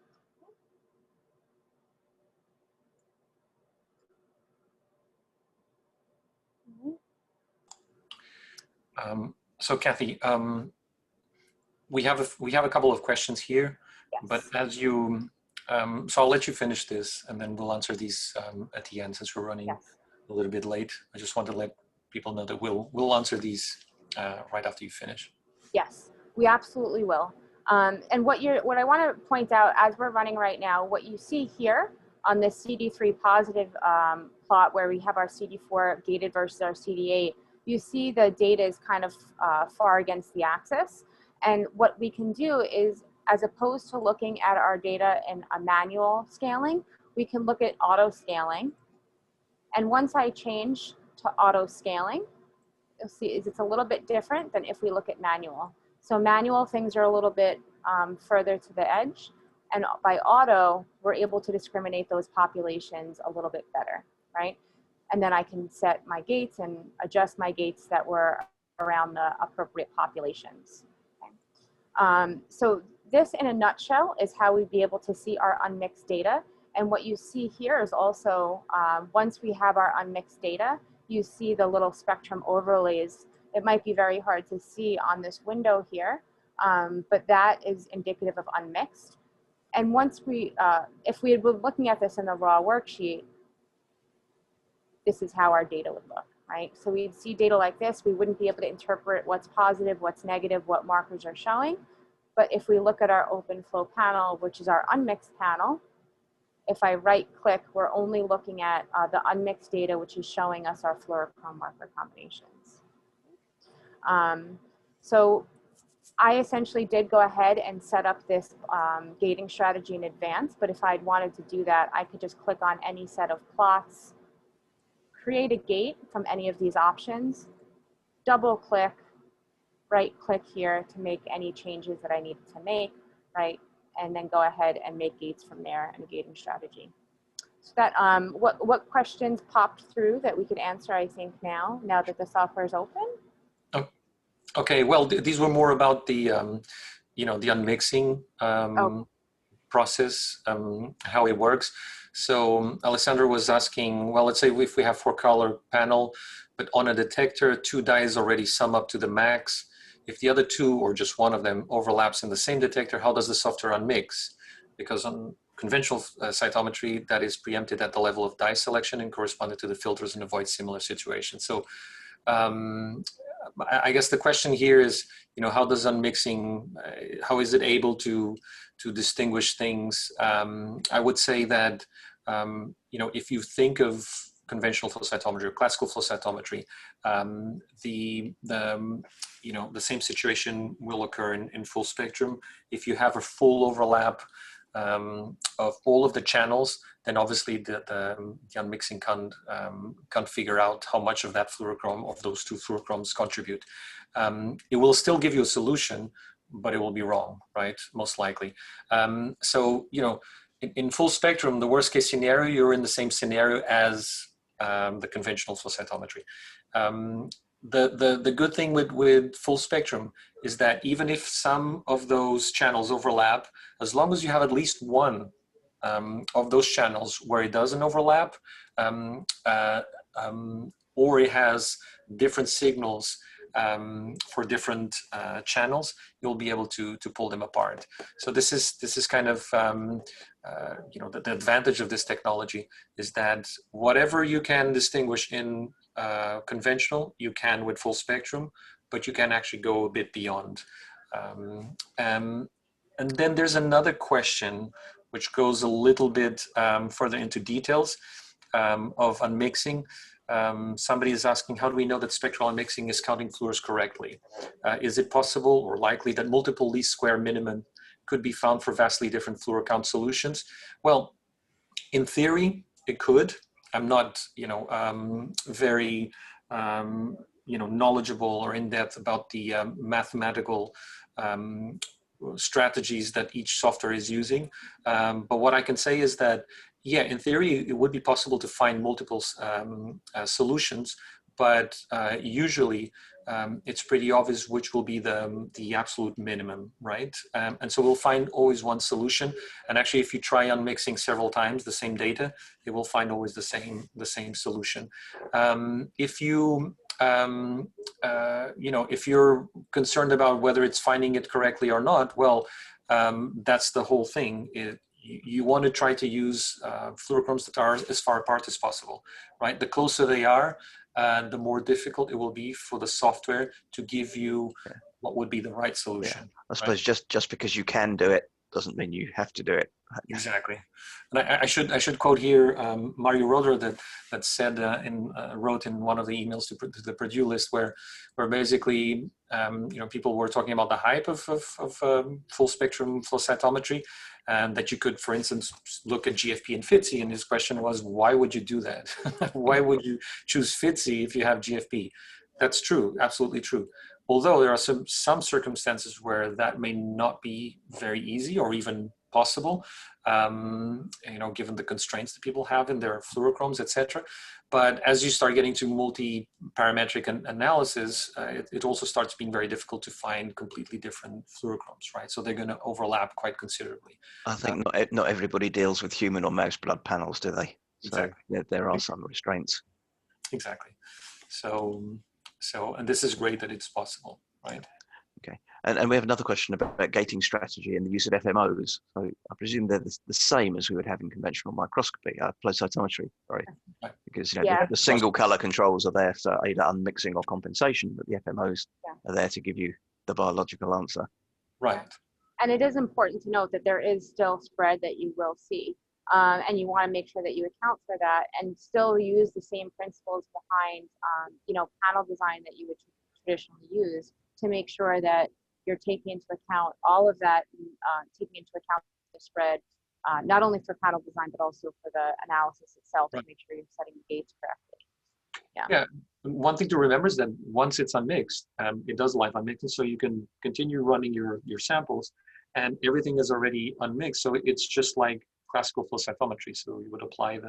So Kathy, we have a couple of questions here, yes. But as you, so I'll let you finish this, and then we'll answer these at the end, since we're running yes. a little bit late. I just want to let people know that we'll answer these right after you finish. Yes, we absolutely will. And what I want to point out as we're running right now, what you see here on this CD3 positive plot where we have our CD4 gated versus our CD8, you see the data is kind of far against the axis. And what we can do is, as opposed to looking at our data in a manual scaling, we can look at auto scaling. And once I change to auto scaling, you'll see it's a little bit different than if we look at manual. So manual, things are a little bit further to the edge. And by auto, we're able to discriminate those populations a little bit better, right? And then I can set my gates and adjust my gates that were around the appropriate populations. Okay. So this, in a nutshell, is how we'd be able to see our unmixed data. And what you see here is also, once we have our unmixed data, you see the little spectrum overlays. It might be very hard to see on this window here, but that is indicative of unmixed. And once we, if we had been looking at this in the raw worksheet, this is how our data would look, right? So we'd see data like this. We wouldn't be able to interpret what's positive, what's negative, what markers are showing. But if we look at our OpenFlow panel, which is our unmixed panel, if I right click, we're only looking at the unmixed data, which is showing us our fluorochrome marker combinations. So I essentially did go ahead and set up this gating strategy in advance, but if I'd wanted to do that, I could just click on any set of plots, create a gate from any of these options, double click, right click here to make any changes that I needed to make, right? And then go ahead and make gates from there in a gating strategy. So that, what questions popped through that we could answer, I think, now that the software is open? Okay, well, these were more about the, the unmixing process, how it works. So Alessandra was asking, well, let's say if we have 4-color panel, but on a detector, 2 dyes already sum up to the max. If the other 2 or just one of them overlaps in the same detector, how does the software unmix? Because on conventional cytometry, that is preempted at the level of dye selection and corresponded to the filters and avoid similar situations. So I guess the question here is, how does unmixing, how is it able to distinguish things? I would say that, if you think of conventional flow cytometry or classical flow cytometry, the same situation will occur in full spectrum. If you have a full overlap of all of the channels, then obviously the unmixing can't figure out how much of that fluorochrome, of those two fluorochromes, contribute. It will still give you a solution, but it will be wrong, right? Most likely. So, in full spectrum, the worst case scenario, you're in the same scenario as the conventional flow cytometry. The good thing with full spectrum is that even if some of those channels overlap, as long as you have at least one of those channels where it doesn't overlap, or it has different signals for different channels, you'll be able to pull them apart. So this is kind of the advantage of this technology is that whatever you can distinguish in conventional, you can with full spectrum, but you can actually go a bit beyond. And then there's another question which goes a little bit further into details of unmixing. Somebody is asking, how do we know that spectral unmixing is counting fluors correctly? Is it possible or likely that multiple least square minimum could be found for vastly different fluor count solutions? Well, in theory, it could. I'm not, very, knowledgeable or in-depth about the mathematical strategies that each software is using. But what I can say is that, yeah, in theory, it would be possible to find multiple solutions, but usually it's pretty obvious which will be the absolute minimum, right? And so we'll find always one solution. And actually, if you try unmixing several times the same data, it will find always the same solution. If you if you're concerned about whether it's finding it correctly or not, well, that's the whole thing. You want to try to use fluorochromes that are as far apart as possible, right? The closer they are, the more difficult it will be for the software to give you what would be the right solution. Yeah. I suppose just because you can do it doesn't mean you have to do it. Exactly. And I should quote here Mario Roeder that said wrote in one of the emails to the Purdue list where basically people were talking about the hype of full spectrum flow cytometry, and that you could, for instance, look at GFP and FITSI, and his question was, why would you do that? Why would you choose FITSI if you have GFP? That's true, absolutely true. Although there are some circumstances where that may not be very easy or even possible, given the constraints that people have in their fluorochromes, etc. But as you start getting to multi-parametric analysis, it also starts being very difficult to find completely different fluorochromes, right? So they're going to overlap quite considerably. I think not everybody deals with human or mouse blood panels, do they? So exactly. There are some restraints. Exactly. So, and this is great that it's possible, right? Okay. And we have another question about gating strategy and the use of FMOs. So I presume they're the same as we would have in conventional microscopy, flow cytometry, right? Because the single color controls are there for either unmixing or compensation, but the FMOs are there to give you the biological answer. Right. And it is important to note that there is still spread that you will see. And you want to make sure that you account for that and still use the same principles behind, panel design that you would traditionally use to make sure that you're taking into account all of that, taking into account the spread, not only for panel design, but also for the analysis itself to make sure you're setting the gates correctly. Yeah. One thing to remember is that once it's unmixed, it does live unmixing, so you can continue running your samples and everything is already unmixed. So it's just like classical flow cytometry. So you would apply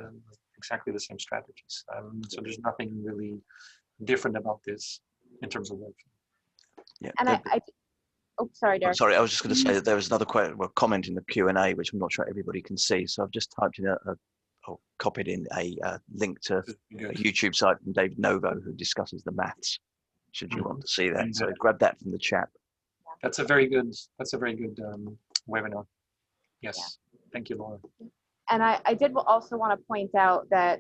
exactly the same strategies. So there's nothing really different about this in terms of workflow. Yeah. And sorry, Derek. Sorry, I was just going to say that there was another comment in the Q&A, which I'm not sure everybody can see. So I've just typed in copied in a link to a YouTube site from David Novo, who discusses the maths, should you want to see that. So grab that from the chat. That's a very good webinar. Yes. Thank you, Laura. And I did also want to point out that,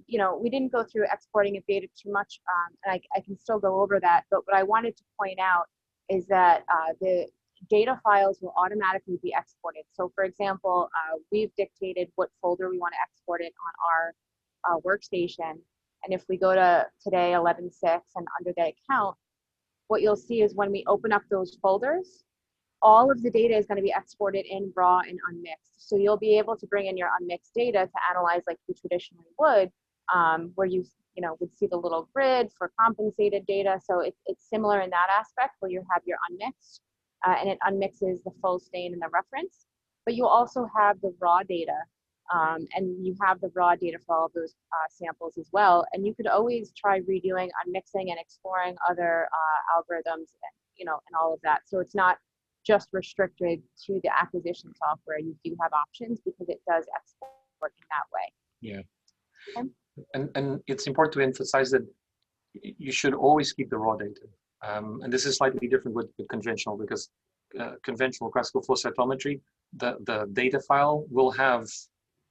you know, we didn't go through exporting of data too much, and I can still go over that. But what I wanted to point out is that the data files will automatically be exported. So for example, we've dictated what folder we want to export it on our workstation. And if we go to today, 11/6, and under the account, what you'll see is when we open up those folders, all of the data is going to be exported in raw and unmixed. So you'll be able to bring in your unmixed data to analyze like you traditionally would, where you know, would see the little grid for compensated data. So it's similar in that aspect where you have your unmixed, and it unmixes the full stain and the reference. But you also have the raw data, and you have the raw data for all of those samples as well. And you could always try redoing unmixing and exploring other algorithms, and, you know, and all of that. So it's not just restricted to the acquisition software. You do have options because it does export in that way. Yeah. Okay. And it's important to emphasize that you should always keep the raw data. And this is slightly different with conventional, because conventional classical flow cytometry, the data file will have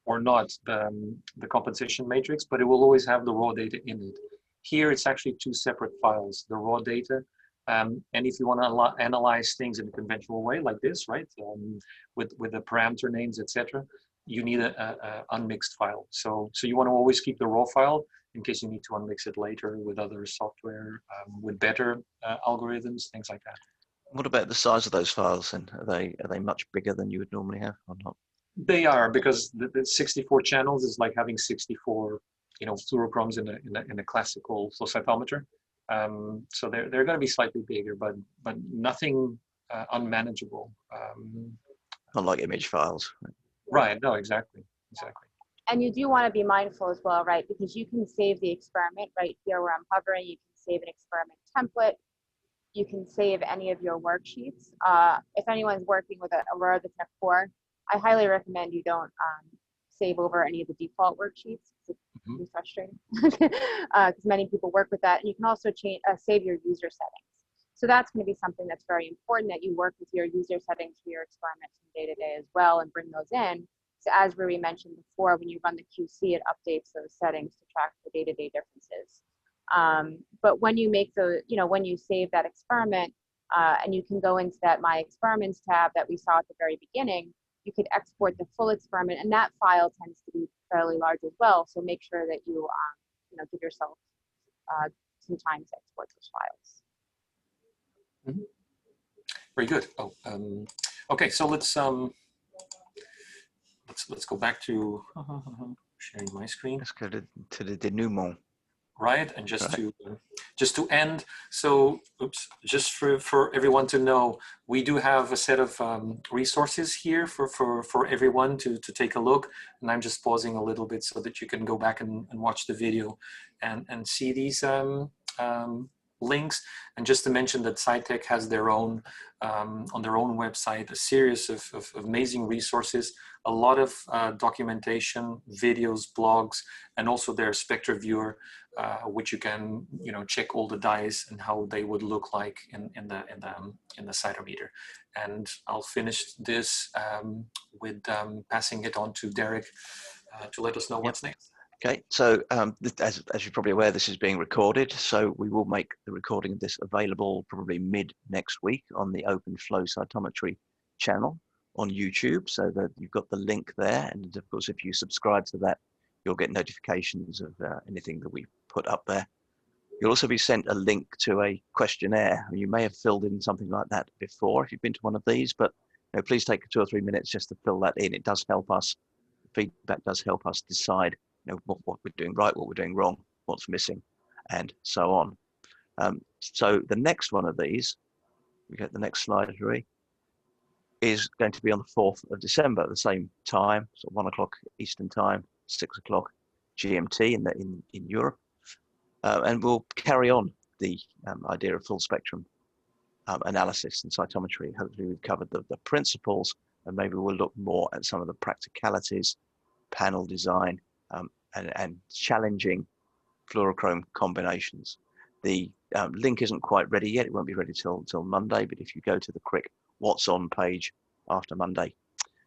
or not the compensation matrix, but it will always have the raw data in it. Here, it's actually two separate files, the raw data. And if you want to analyze things in a conventional way like this, right, with the parameter names, etc., you need a unmixed file. So you want to always keep the raw file in case you need to unmix it later with other software, with better algorithms, things like that. What about the size of those files? And are they much bigger than you would normally have, or not? They are, because the 64 channels is like having 64, you know, fluorochromes in a classical flow cytometer. So they're going to be slightly bigger, but nothing unmanageable. Unlike image files. Right. No, exactly. And you do want to be mindful as well, right? Because you can save the experiment right here where I'm hovering. You can save an experiment template. You can save any of your worksheets. If anyone's working with Aurora that's in a core, I highly recommend you don't save over any of the default worksheets. It can be frustrating because many people work with that. And you can also save your user settings. So that's going to be something that's very important, that you work with your user settings for your experiments from day to day as well and bring those in. So as Rui mentioned before, when you run the QC, it updates those settings to track the day-to-day differences. But when you make when you save that experiment, and you can go into that My Experiments tab that we saw at the very beginning, you could export the full experiment, and that file tends to be fairly large as well. So make sure that you, give yourself some time to export those files. Mm-hmm. Very good. Oh, okay. So let's go back to sharing my screen. Let's go to the denouement. Right, and just to end, so just for everyone to know, we do have a set of resources here for everyone to take a look, and I'm just pausing a little bit so that you can go back and watch the video and see these links. And just to mention that Cytek has their own on their own website a series of amazing resources, a lot of documentation, videos, blogs, and also their Spectra viewer, which you can check all the dyes and how they would look like in the cytometer. And I'll finish this with passing it on to Derek to let us know what's next. Okay, so as you're probably aware, this is being recorded, so we will make the recording of this available probably mid next week on the OpenFlow Cytometry channel on YouTube, so that you've got the link there. And of course, if you subscribe to that, you'll get notifications of anything that we put up there. You'll also be sent a link to a questionnaire. You may have filled in something like that before if you've been to one of these, but please take 2 or 3 minutes just to fill that in. It does help us. Feedback does help us decide what we're doing right, what we're doing wrong, what's missing, and so on. So the next one of these, we get the next slide, Rui, is going to be on the 4th of December at the same time, so 1 o'clock Eastern time, 6 o'clock GMT in Europe. And we'll carry on the idea of full spectrum analysis and cytometry. Hopefully we've covered the principles, and maybe we'll look more at some of the practicalities, panel design, and challenging fluorochrome combinations. The link isn't quite ready yet. It won't be ready till Monday, but if you go to the quick What's On page after Monday,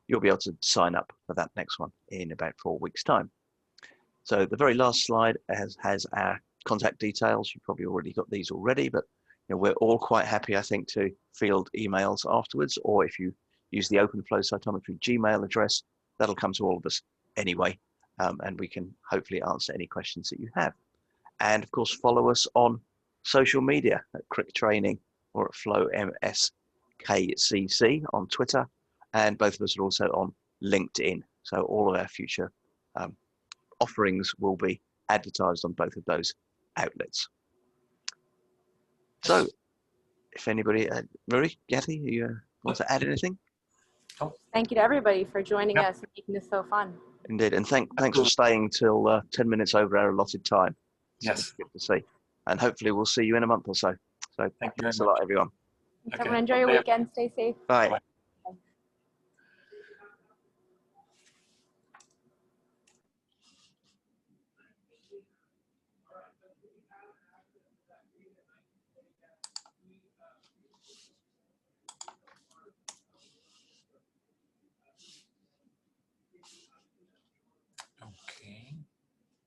you'll be able to sign up for that next one in about 4 weeks' time. So the very last slide has our contact details. You've probably already got these already, but we're all quite happy, I think, to field emails afterwards, or if you use the OpenFlow Cytometry Gmail address, that'll come to all of us anyway, and we can hopefully answer any questions that you have. And of course, follow us on social media at Crick Training or at Flow MSKCC on Twitter, and both of us are also on LinkedIn. So all of our future offerings will be advertised on both of those outlets. So if anybody, Marie, Kathy, you want to add anything? Thank you to everybody for joining us and making this so fun. Indeed, and thanks for staying till 10 minutes over our allotted time. Yes. Good to see. And hopefully we'll see you in a month or so. So Thank you thanks very a lot, much. everyone. Everyone enjoy your weekend. Stay safe. Bye.